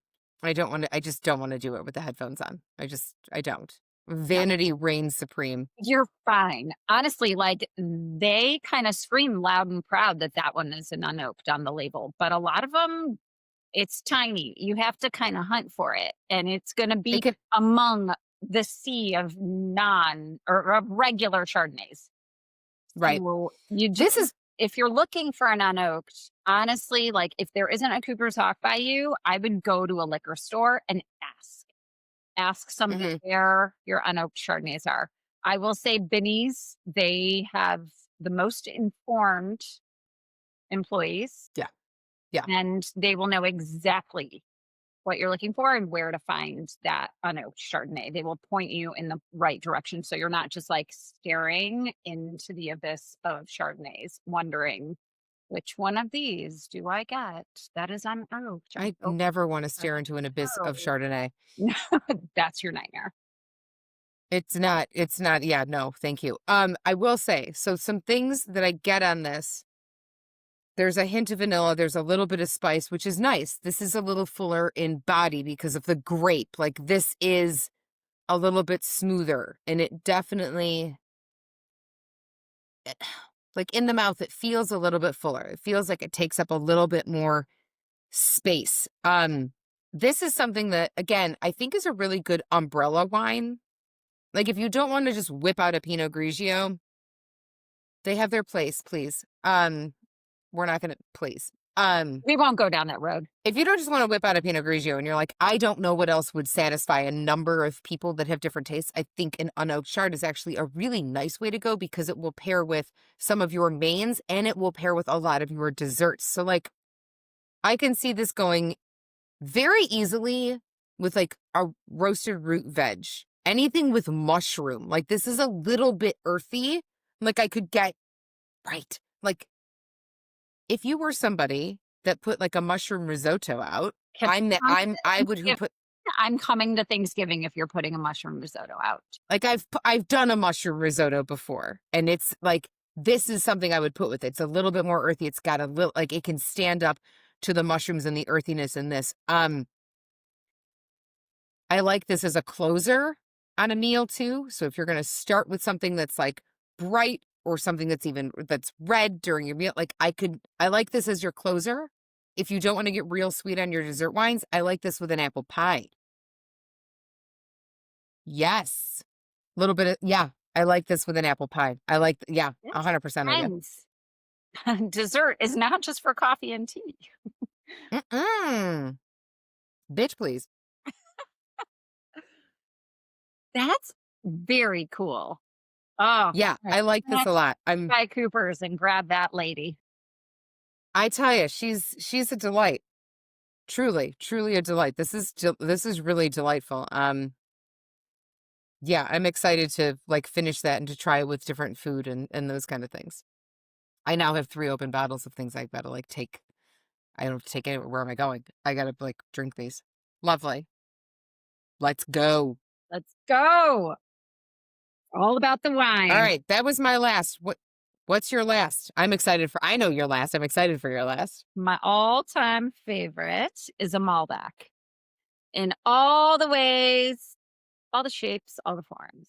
S1: just don't want to do it with the headphones on. I don't. Vanity reigns supreme.
S2: You're fine. Honestly, like they kind of scream loud and proud that that one is an unoaked on the label, but a lot of them, it's tiny. You have to kind of hunt for it, and it's going to
S1: It
S2: be
S1: can,
S2: among the sea of non or of regular Chardonnays.
S1: right.
S2: So you
S1: This
S2: just,
S1: is,
S2: if you're looking for an unoaked, honestly, like if there isn't a Cooper's Hawk by you, I would go to a liquor store and ask. Ask somebody
S1: mhm,
S2: where your unoaked Chardonnays are. I will say Binny's, they have the most informed employees,
S1: yeah, yeah.
S2: and they will know exactly what you're looking for and where to find that unoaked Chardonnay. They will point you in the right direction. So you're not just like staring into the abyss of Chardonnays, wondering which one of these do I get? That is unoaked.
S1: I
S2: Unoaked.
S1: never want to stare into an abyss of
S2: No.
S1: Chardonnay.
S2: That's your nightmare.
S1: It's not, yeah, no, thank you. I will say, so some things that I get on this, there's a hint of vanilla, there's a little bit of spice, which is nice. This is a little fuller in body because of the grape. Like this is a little bit smoother, and it definitely, like in the mouth, it feels a little bit fuller. It feels like it takes up a little bit more space. This is something that, again, I think is a really good umbrella wine. Like, if you don't want to just whip out a Pinot Grigio, they have their place, please. We're not gonna please.
S2: We won't go down that road.
S1: If you don't just want to whip out a Pinot Grigio and you're like, I don't know what else would satisfy a number of people that have different tastes, I think an unoaked chard is actually a really nice way to go because it will pair with some of your mains and it will pair with a lot of your desserts. So, like, I can see this going very easily with like a roasted root veg, anything with mushroom. Like, this is a little bit earthy. Like, I could get right. Like, if you were somebody that put like a mushroom risotto out,
S2: Can
S1: I would who put
S2: I'm coming to Thanksgiving if you're putting a mushroom risotto out.
S1: like I've done a mushroom risotto before, and it's like this is something I would put with it. It's a little bit more earthy. It's got a little like it can stand up to the mushrooms and the earthiness in this. I like this as a closer on a meal too. So if you're going to start with something that's like bright or something that's red during your meal, like I like this as your closer. If you don't want to get real sweet on your dessert wines, I like this with an apple pie. Yes. A little bit of, yeah, I like this with an apple pie. Yeah,
S2: Yes,
S1: 100% I do.
S2: friends. Dessert is not just for coffee and tea.
S1: Mm-mm. Bitch, please.
S2: That's very cool. Oh,
S1: Yeah,
S2: right.
S1: I like this a lot.
S2: By Cooper's and grab that lady.
S1: I tell you, she's a delight. Truly, truly a delight. This is really delightful. Yeah, I'm excited to like finish that and to try it with different food and those kind of things. I now have 3 open bottles of things I've got to like take. I don't take it. Where am I going? I gotta like drink these. Lovely. Let's go.
S2: Let's go. All about the
S1: All
S2: wine.
S1: right, that was my last. What's your last? I know your last. I'm excited for your last.
S2: My all-time favorite is a Malbec in all the ways, all the shapes, all the forms.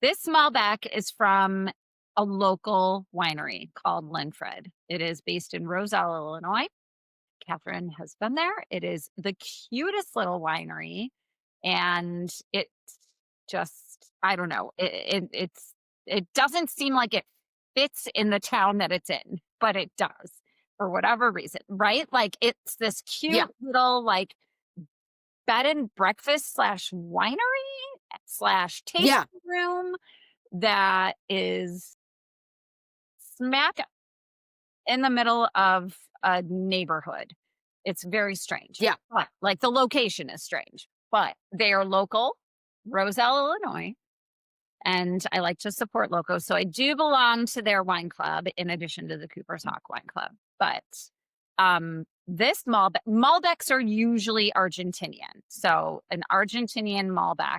S2: This Malbec is from a local winery called Linfred. It is based in Roselle, Illinois. Catherine has been there. It is the cutest little winery, and it's just I don't know. It doesn't seem like it fits in the town that it's in, but it does for whatever reason, right? Like it's this
S1: Yeah,
S2: cute little like bed and breakfast slash winery slash
S1: yeah,
S2: tasting room that is smack in the middle of a neighborhood. It's very strange.
S1: yeah.
S2: But like the location is strange, but they are local, Roselle, Illinois. And I like to support locals. So I do belong to their wine club in addition to the Cooper's Hawk Wine Club. But this Malbecs are usually Argentinian. So an Argentinian Malbec.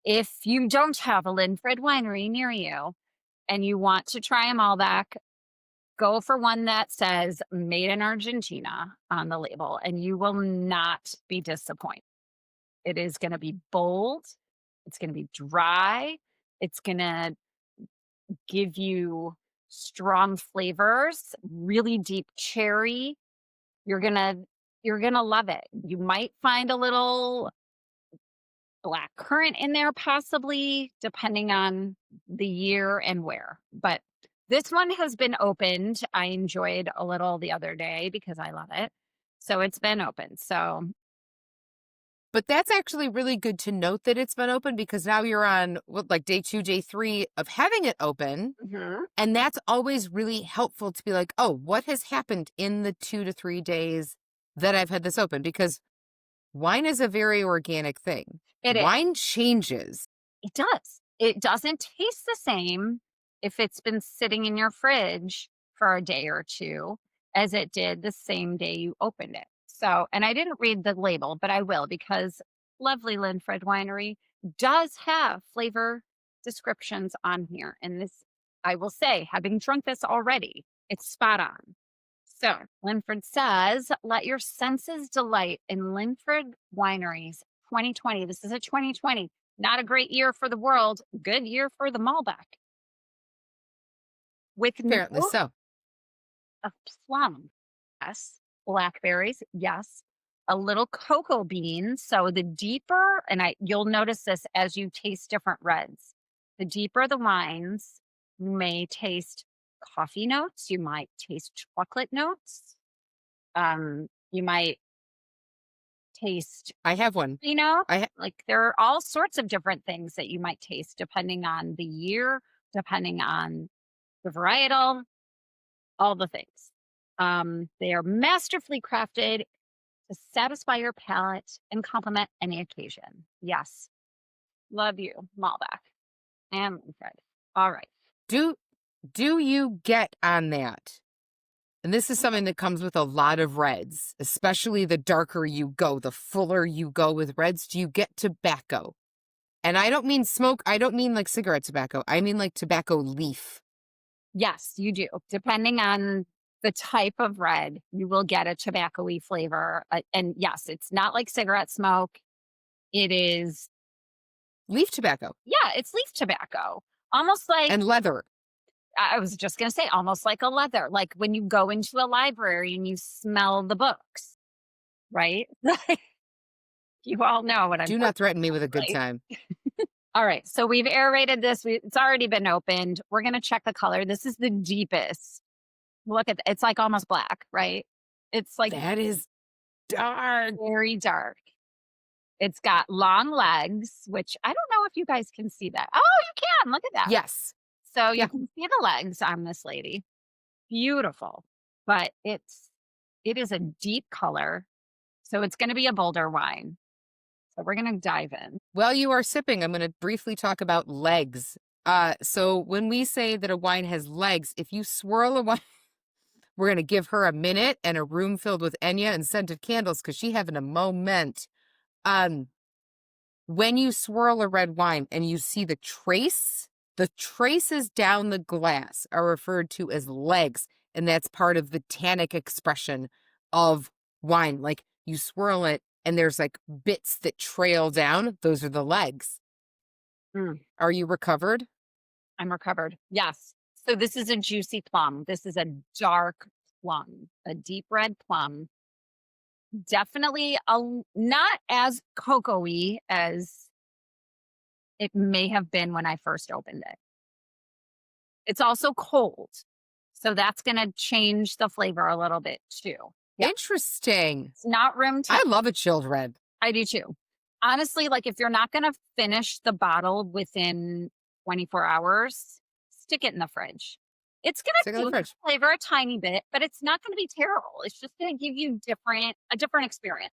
S2: If you don't have a Linfred winery near you and you want to try a Malbec, go for one that says made in Argentina on the label, and you will not be disappointed. It is going to be bold. It's going to be dry. It's going to give you strong flavors, really deep cherry. You're going to you're going to love it. You might find a little black currant in there possibly depending on the year and where. But this one has been opened. I enjoyed a little the other day because I love it. So it's been open. So
S1: But that's actually really good to note that it's been open because now you're on what, like day 2, day 3 of having it open.
S2: mhm.
S1: And that's always really helpful to be like, oh, what has happened in the 2 to 3 days that I've had this open? Because wine is a very organic thing.
S2: It is.
S1: Wine changes.
S2: It does. It doesn't taste the same if it's been sitting in your fridge for a day or two as it did the same day you opened it. So, and I didn't read the label, but I will because lovely Linfred Winery does have flavor descriptions on here. And this, I will say, having drunk this already, it's spot on. So, Linford says, let your senses delight in Linford Wineries 2020. This is a 2020. Not a great year for the world, good year for the Malbec. With
S1: Apparently
S2: notes
S1: so.
S2: of plum, yes. Blackberries, yes. a little cocoa bean. So the deeper, and you'll notice this as you taste different reds. The deeper the wines, you may taste coffee notes, you might taste chocolate notes, you might taste,
S1: I have one. I ha
S2: like there are all sorts of different things that you might taste depending on the year, depending on the varietal, all the things. They are masterfully crafted to satisfy your palate and complement any occasion. Yes. Love you, Malbec and Fred. All right.
S1: do do you get on that? And this is something that comes with a lot of reds, especially the darker you go, the fuller you go with reds. Do you get tobacco? And I don't mean smoke. I don't mean like cigarette tobacco. I mean like tobacco leaf.
S2: Yes, you do. Depending on the type of red, you will get a tobacco-y flavor. And yes, it's not like cigarette smoke. It is,
S1: Leaf tobacco
S2: yeah, it's leaf tobacco. Almost like,
S1: and leather.
S2: I was just going to say, almost like a leather, like when you go into a library and you smell the books, right? You all know what I'm
S1: Do
S2: talking
S1: not threaten me with a
S2: about,
S1: good
S2: right?
S1: time.
S2: All right. So we've aerated this. It's already been opened. We're going to check the color. This is the deepest. Look at it's like almost black, right? It's like
S1: That is dark.
S2: very dark. It's got long legs, which I don't know if you guys can see that. Oh, you can. Look at that.
S1: Yes.
S2: So you
S1: Yeah.
S2: can see the legs on this lady. Beautiful. But it is a deep color. So it's going to be a bolder wine. So we're going to dive in.
S1: While you are sipping, I'm going to briefly talk about legs. So when we say that a wine has legs, if you swirl a wine, we're going to give her a minute and a room filled with Enya and scented candles because she having a moment. Um, when you swirl a red wine and you see the traces down the glass are referred to as legs, and that's part of the tannic expression of wine. Like you swirl it and there's like bits that trail down. Those are the legs.
S2: Mm,
S1: Are you recovered?
S2: I'm recovered. Yes. So this is a juicy plum. This is a dark plum, a deep red plum. Definitely not as cocoa-y as it may have been when I first opened it. It's also cold, so that's gonna change the flavor a little bit too. Yeah,
S1: Interesting.
S2: it's not room
S1: I
S2: temp.
S1: love a chilled red.
S2: I do too. Honestly, like if you're not gonna finish the bottle within 24 hours, stick it in the fridge. It's
S1: Stick in
S2: gonna
S1: the
S2: change
S1: fridge.
S2: the flavor a tiny bit, but it's not gonna be terrible. It's just gonna give you a different experience.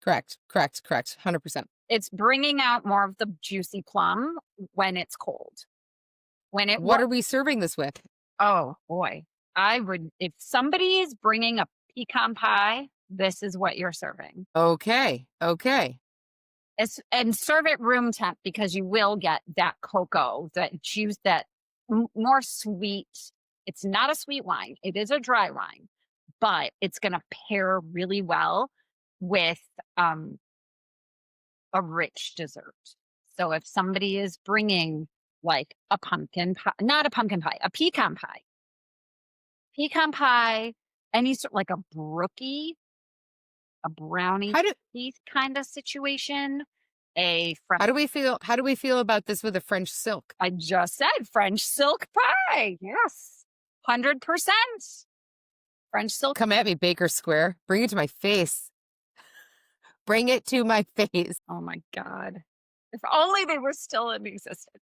S1: Correct. Correct. Correct. 100%.
S2: It's bringing out more of the juicy plum when it's cold. When it
S1: What
S2: was
S1: are we serving this with?
S2: Oh, boy. I would if somebody is bringing a pecan pie, this is what you're serving.
S1: Okay. Okay.
S2: And serve it room temp because you will get that cocoa, that juice, that more sweet. It's not a sweet wine. It is a dry wine, but it's going to pair really well with a rich dessert. So if somebody is bringing like a pumpkin pie, not a pumpkin pie, a pecan pie, any sort like a brookie, a brownie
S1: How do
S2: kind of situation, a fresh,
S1: how do we feel about this with a French silk?
S2: I just said French silk pie. Yes. 100% French silk.
S1: Come at me, Baker Square. Bring it to my face. Bring it to my face.
S2: Oh my God. If only they were still in existence.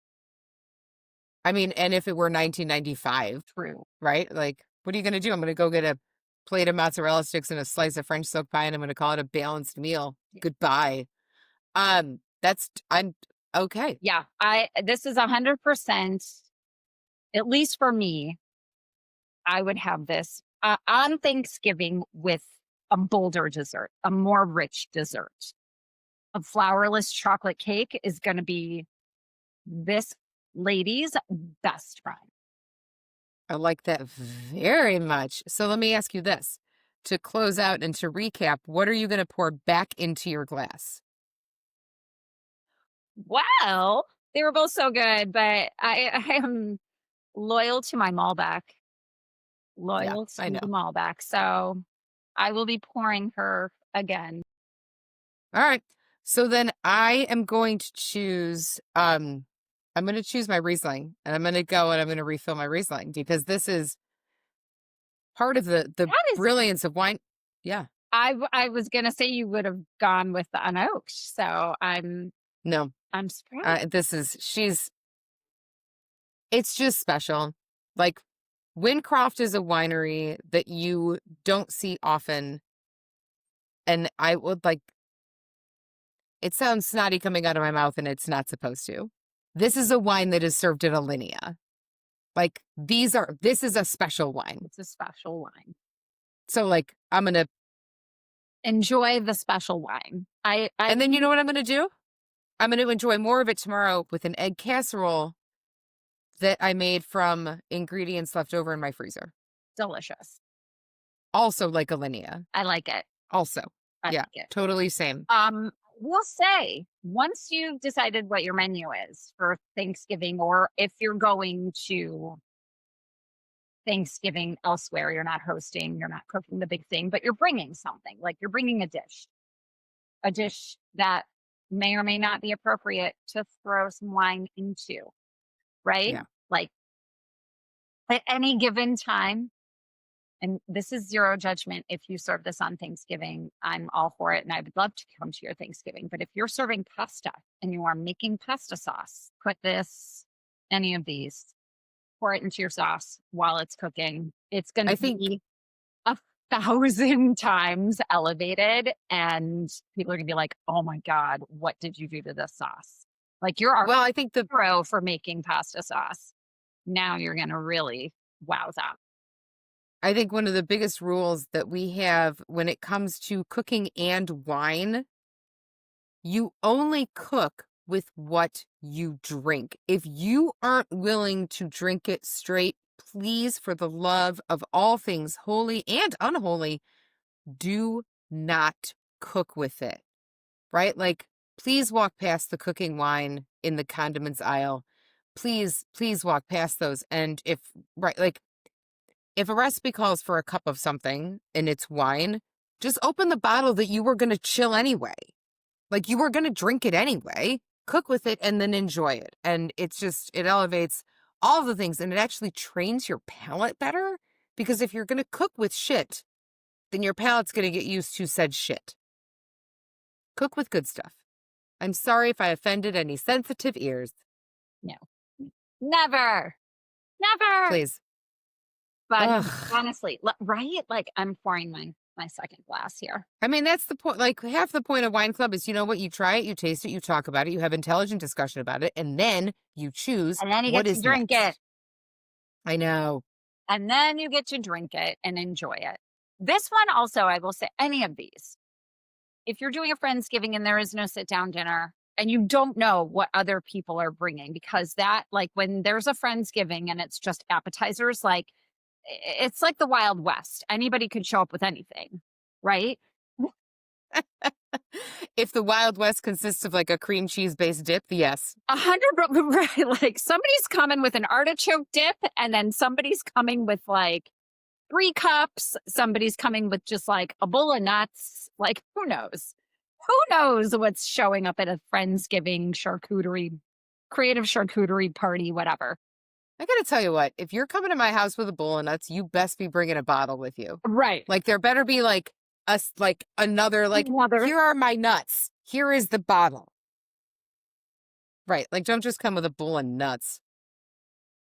S1: I mean, and if it were 1995,
S2: True.
S1: right? Like, what are you going to do? I'm going to go get a plate of mozzarella sticks and a slice of French silk pie, and I'm going to call it a balanced meal.
S2: Yeah.
S1: Goodbye. I'm okay.
S2: Yeah. This is 100%, at least for me, I would have this on Thanksgiving with a bolder dessert, a more rich dessert. A flourless chocolate cake is going to be this lady's best friend.
S1: I like that very much. So let me ask you this. To close out and to recap, what are you going to pour back into your glass?
S2: Well, they were both so good, but I am loyal to my Malbec,
S1: Yeah,
S2: loyal
S1: I
S2: to
S1: know.
S2: the Malbec. So I will be pouring her again.
S1: All right. So then I am going to choose I'm going to choose my Riesling, and I'm going to go and I'm going to refill my Riesling because this is part of the
S2: That is,
S1: brilliance of wine. Yeah.
S2: I was gonna say you would have gone with the unoaked, so
S1: No.
S2: I'm surprised.
S1: This is it's just special. Like Wincroft is a winery that you don't see often, and I would like it sounds snotty coming out of my mouth and it's not supposed to. This is a wine that is served at a linea. Like this is a special wine.
S2: It's a special wine.
S1: So like I'm going to
S2: Enjoy the special wine.
S1: and then you know what I'm going to do? I'm going to enjoy more of it tomorrow with an egg casserole that I made from ingredients left over in my freezer.
S2: delicious.
S1: Also like a linea.
S2: I like it.
S1: Also.
S2: I
S1: Yeah.
S2: like it.
S1: Totally same.
S2: We'll say once you've decided what your menu is for Thanksgiving, or if you're going to Thanksgiving elsewhere, you're not hosting, you're not cooking the big thing, but you're bringing something, like you're bringing a dish that may or may not be appropriate to throw some wine into, right?
S1: Yeah.
S2: Like at any given time, and this is zero judgment. If you serve this on Thanksgiving, I'm all for it. And I would love to come to your Thanksgiving. But if you're serving pasta and you are making pasta sauce, put any of these, pour it into your sauce while it's cooking. It's going
S1: I
S2: to
S1: think
S2: be 1,000 times elevated. And people are going to be like, oh my God, what did you do to this sauce? Like you're our
S1: well, I think the
S2: hero for making pasta sauce. Now you're going to really wow them.
S1: I think one of the biggest rules that we have when it comes to cooking and wine, you only cook with what you drink. If you aren't willing to drink it straight, please, for the love of all things holy and unholy, do not cook with it, right? Like, please walk past the cooking wine in the condiments aisle. Please walk past those. And right, like, if a recipe calls for a cup of something and it's wine, just open the bottle that you were going to chill anyway. Like you were going to drink it anyway, cook with it and then enjoy it. And it elevates all the things and it actually trains your palate better because if you're going to cook with shit, then your palate's going to get used to said shit. Cook with good stuff. I'm sorry if I offended any sensitive ears.
S2: No, never, never.
S1: Please.
S2: But
S1: Ugh.
S2: honestly, right? Like I'm pouring my second glass here.
S1: I mean, that's the point. Like half the point of wine club is, you know what? You try it, you taste it, you talk about it, you have intelligent discussion about it, and then you choose
S2: And then you
S1: what
S2: get to
S1: is
S2: drink
S1: next.
S2: it.
S1: I know.
S2: And then you get to drink it and enjoy it. This one also, I will say, any of these, if you're doing a Friendsgiving and there is no sit down dinner and you don't know what other people are bringing, because that, like when there's a Friendsgiving and it's just appetizers, like it's like the Wild West. Anybody could show up with anything, right?
S1: If the Wild West consists of like a cream cheese based dip, yes.
S2: 100, right? Like somebody's coming with an artichoke dip, and then somebody's coming with like 3 cups. Somebody's coming with just like a bowl of nuts. Like who knows? Who knows what's showing up at a Friendsgiving charcuterie, creative charcuterie party, whatever.
S1: I gotta tell you what, if you're coming to my house with a bowl of nuts, you best be bringing a bottle with you.
S2: Right.
S1: Like there better be like another, like,
S2: Another.
S1: here are my nuts. Here is the bottle. Right. Like don't just come with a bowl of nuts.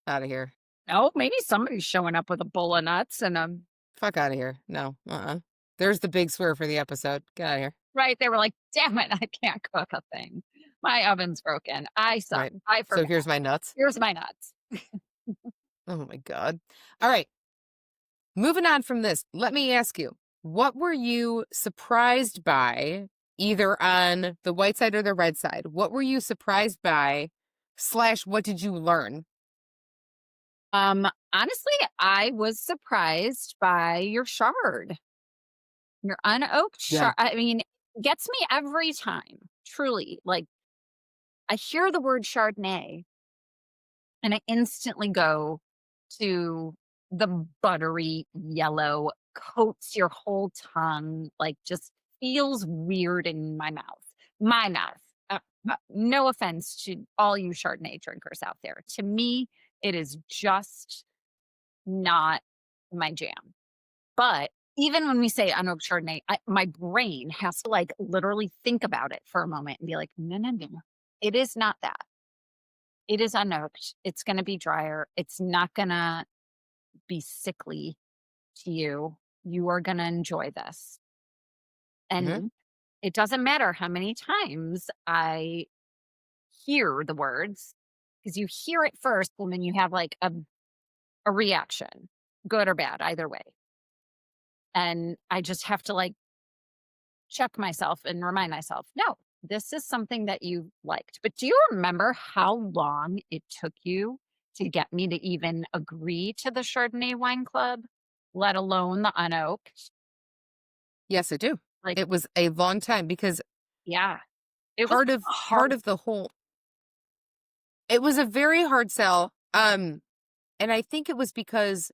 S1: Out of here.
S2: Oh, maybe somebody's showing up with a bowl of nuts and
S1: Fuck out of here. No. There's the big swear for the episode. Get out of here.
S2: right. They were like, damn it, I can't cook a thing. My oven's broken. I suck.
S1: Right.
S2: I forgot.
S1: So here's my nuts.
S2: Here's my nuts.
S1: Oh my God. All right. Moving on from this, let me ask you, what were you surprised by, either on the white side or the red side? What were you surprised by, / what did you learn?
S2: Honestly, I was surprised by your shard. Your unoaked
S1: Yeah.
S2: shard. I mean, it gets me every time. Truly. Like I hear the word Chardonnay and I instantly go to the buttery yellow, coats your whole tongue, like just feels weird in my mouth. My mouth. No offense to all you Chardonnay drinkers out there. To me, it is just not my jam. But even when we say unoaked Chardonnay, my brain has to like literally think about it for a moment and be like, no, no, no, it is not that. It is unoaked. It's going to be drier. It's not going to be sickly to you. You are going to enjoy this.
S1: Mhm.
S2: And it doesn't matter how many times I hear the words, because you hear it first and then you have like a reaction, good or bad, either way. And I just have to like check myself and remind myself, no, this is something that you liked. But do you remember how long it took you to get me to even agree to the Chardonnay Wine Club, let alone the unoaked?
S1: Yes, I do.
S2: Like,
S1: It was a long time because
S2: yeah, it was
S1: part of
S2: hard.
S1: part of the whole it was a very hard sell, and I think it was because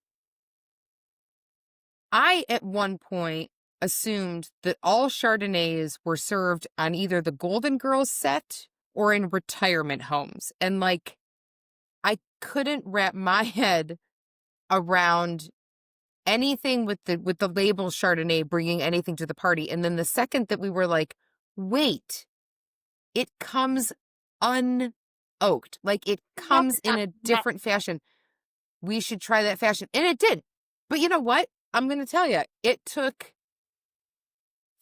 S1: I, at one point, assumed that all Chardonnays were served on either the Golden Girls set or in retirement homes, and, like, I couldn't wrap my head around anything with the label Chardonnay bringing anything to the party, and then the second that we were like, "Wait, it comes unoaked, like, it
S2: Yep,
S1: comes in a different fashion. We should try that fashion," and it did. But you know what? I'm gonna tell you, it took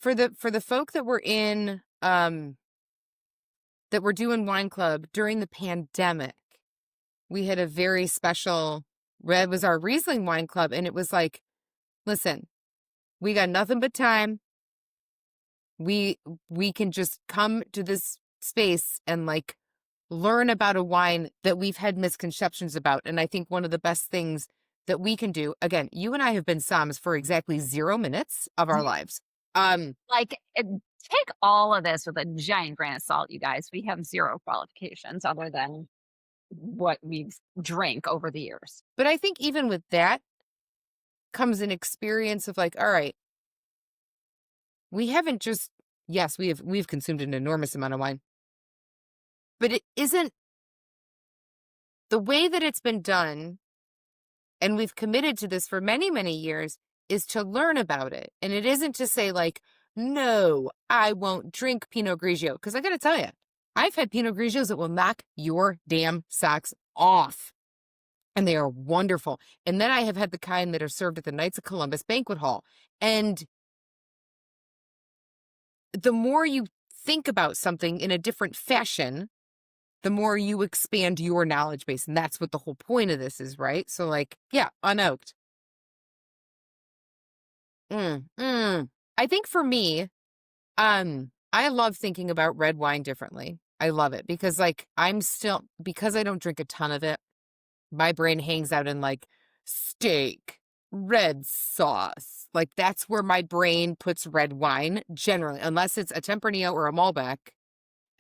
S1: for the folk that were in, that were doing wine club during the pandemic, we had a very special red was our Riesling wine club, and it was like, "Listen, we got nothing but time. We we can just come to this space and, like, learn about a wine that we've had misconceptions about," and I think one of the best things that we can do again, you and I have been Psalms for exactly 0 minutes of our lives. Um,
S2: like, take all of this with a giant grain of salt, you guys. We have zero qualifications other than what we've drank over the years.
S1: but I think even with that comes an experience of like, all right, we haven't just yes, we've consumed an enormous amount of wine, but it isn't the way that it's been done, and we've committed to this for many, many years, is to learn about it. And it isn't to say like, no, I won't drink Pinot Grigio. Because I got to tell you, I've had Pinot Grigios that will knock your damn socks off. And they are wonderful. And then I have had the kind that are served at the Knights of Columbus banquet hall. And the more you think about something in a different fashion, the more you expand your knowledge base. And that's what the whole point of this is, right? So, like, yeah, unoaked. I think for me, I love thinking about red wine differently. I love it because, like, because I don't drink a ton of it, my brain hangs out in like steak, red sauce. Like, that's where my brain puts red wine generally, unless it's a Tempranillo or a Malbec.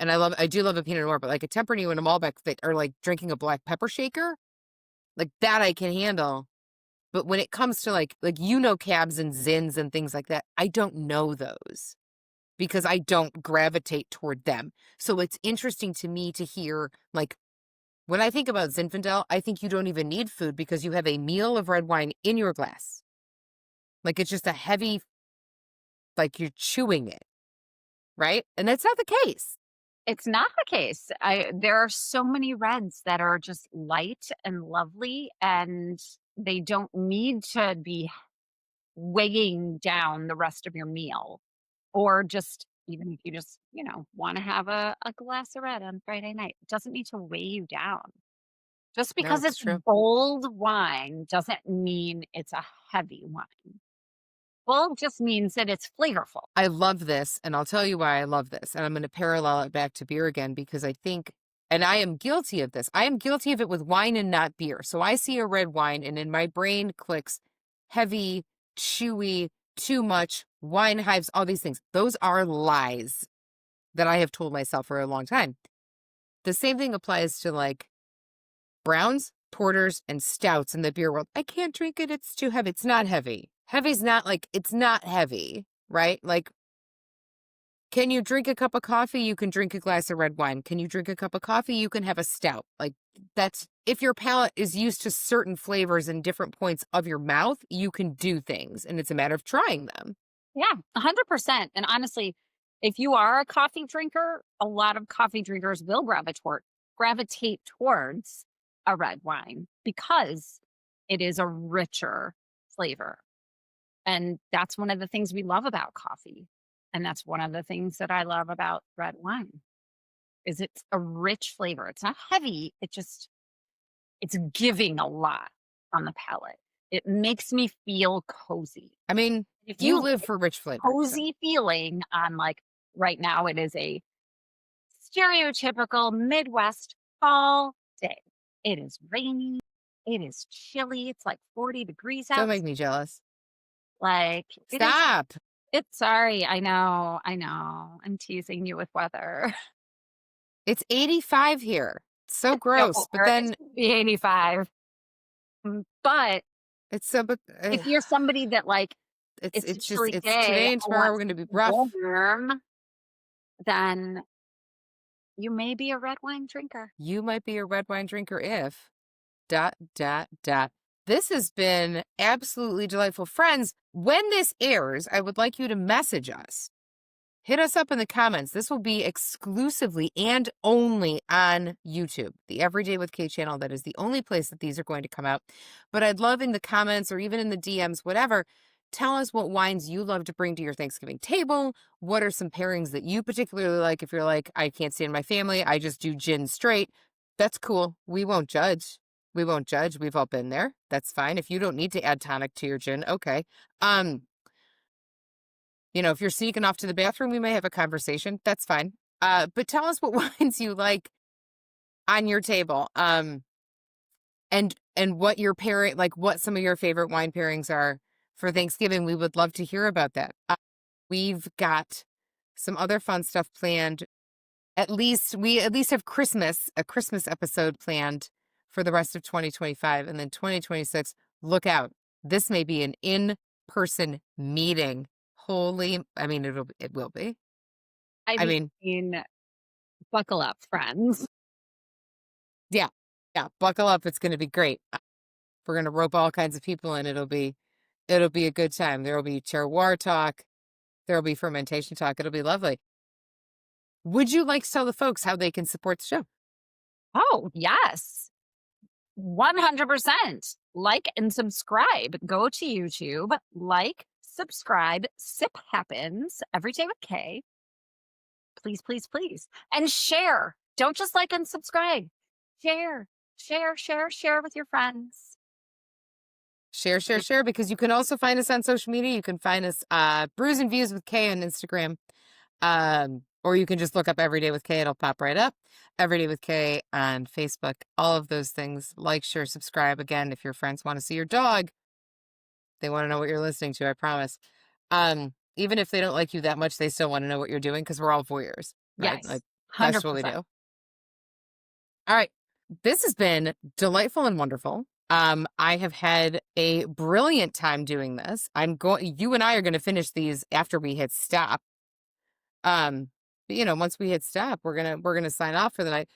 S1: And I do love a Pinot Noir, but like a Tempranillo and a Malbec that are like drinking a black pepper shaker, like that I can handle. But when it comes to cabs and zins and things like that, I don't know those because I don't gravitate toward them. So it's interesting to me to hear, like, when I think about Zinfandel, I think you don't even need food because you have a meal of red wine in your glass. Like, it's just a heavy, like you're chewing it, right? And that's not the case.
S2: It's not the case. There are so many reds that are just light and lovely, and they don't need to be weighing down the rest of your meal. Or just even if you just, want to have a glass of red on Friday night, it doesn't need to weigh you down. Just
S1: No,
S2: because
S1: it's
S2: it's
S1: true.
S2: bold wine doesn't mean it's a heavy wine. Bold just means that it's flavorful.
S1: I love this, and I'll tell you why I love this. And I'm going to parallel it back to beer again because I think, and I am guilty of this. I am guilty of it with wine and not beer. So I see a red wine, and in my brain clicks heavy, chewy, too much, wine hives, all these things. Those are lies that I have told myself for a long time. The same thing applies to like browns, porters, and stouts in the beer world. I can't drink it. It's too heavy. It's not heavy. Heavy's not like, it's not heavy, right? Like, Can you drink a cup of coffee? You can drink a glass of red wine. Can you drink a cup of coffee? You can have a stout. Like that's if your palate is used to certain flavors in different points of your mouth, you can do things and it's a matter of trying them.
S2: Yeah, 100%. And honestly, if you are a coffee drinker, a lot of coffee drinkers will gravitate towards a red wine because it is a richer flavor. And that's one of the things we love about coffee. And that's one of the things that I love about red wine is it's a rich flavor. It's not heavy. It's giving a lot on the palate. It makes me feel cozy.
S1: I mean,
S2: If
S1: you
S2: you
S1: live for rich flavors. So.
S2: cozy feeling on like right now, it is a stereotypical Midwest fall day. It is rainy. It is chilly. It's like 40 degrees
S1: Don't
S2: out.
S1: make me jealous.
S2: Like
S1: Stop.
S2: it's sorry. I know. I know. I'm teasing you with weather.
S1: It's 85 here. It's so gross. But then
S2: be 85. But
S1: it's so but
S2: if you're somebody that like
S1: it's
S2: a
S1: just
S2: chilly
S1: it's
S2: day,
S1: today and
S2: I
S1: tomorrow
S2: want
S1: we're gonna be rough.
S2: warm, then you may be a red wine drinker.
S1: You might be a red wine drinker if dot dot dot. This has been absolutely delightful. Friends, when this airs, I would like you to message us. Hit us up in the comments. This will be exclusively and only on YouTube, the Everyday with Kay channel. That is the only place that these are going to come out. But I'd love in the comments or even in the DMs, whatever, tell us what wines you love to bring to your Thanksgiving table. What are some pairings that you particularly like? If you're like, I can't stand my family, I just do gin straight. That's cool. We won't judge. We won't judge. We've all been there. That's fine. If you don't need to add tonic to your gin, okay. You know, if you're sneaking off to the bathroom, we may have a conversation. That's fine. But tell us what wines you like on your table. And what your pairing, like what some of your favorite wine pairings are for Thanksgiving. We would love to hear about that. We've got some other fun stuff planned. We at least have a Christmas episode planned for the rest of 2025. And then 2026, look out. This may be an in-person meeting. I mean, it will be. I mean,
S2: buckle up, friends.
S1: Yeah, buckle up. It's going to be great. We're going to rope all kinds of people in. It'll be a good time. There will be terroir talk. There will be fermentation talk. It'll be lovely. Would you like to tell the folks how they can support the show?
S2: Oh, yes. 100%. Like and subscribe. Go to YouTube, like, subscribe, Sip Happens every day with Kay. Please, please, please. And share. Don't just like and subscribe. Share with your friends.
S1: Share, because you can also find us on social media. You can find us Brews and Views with Kay on Instagram. Or you can just look up Every Day with Kay. It'll pop right up. Every Day with Kay on Facebook. All of those things. Like, share, subscribe. Again, if your friends want to see your dog, they want to know what you're listening to, I promise. Even if they don't like you that much, they still want to know what you're doing because we're all voyeurs. Right?
S2: Yes,
S1: Like,
S2: 100%.
S1: that's what we do. All right. This has been delightful and wonderful. I have had a brilliant time doing this. You and I are going to finish these after we hit stop. But, you know, once we hit stop, we're going to sign off for the night.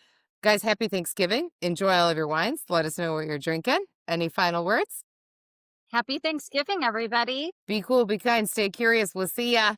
S1: Guys, happy Thanksgiving. Enjoy all of your wines. Let us know what you're drinking. Any final words?
S2: Happy Thanksgiving, everybody.
S1: Be cool, be kind, stay curious. We'll see ya.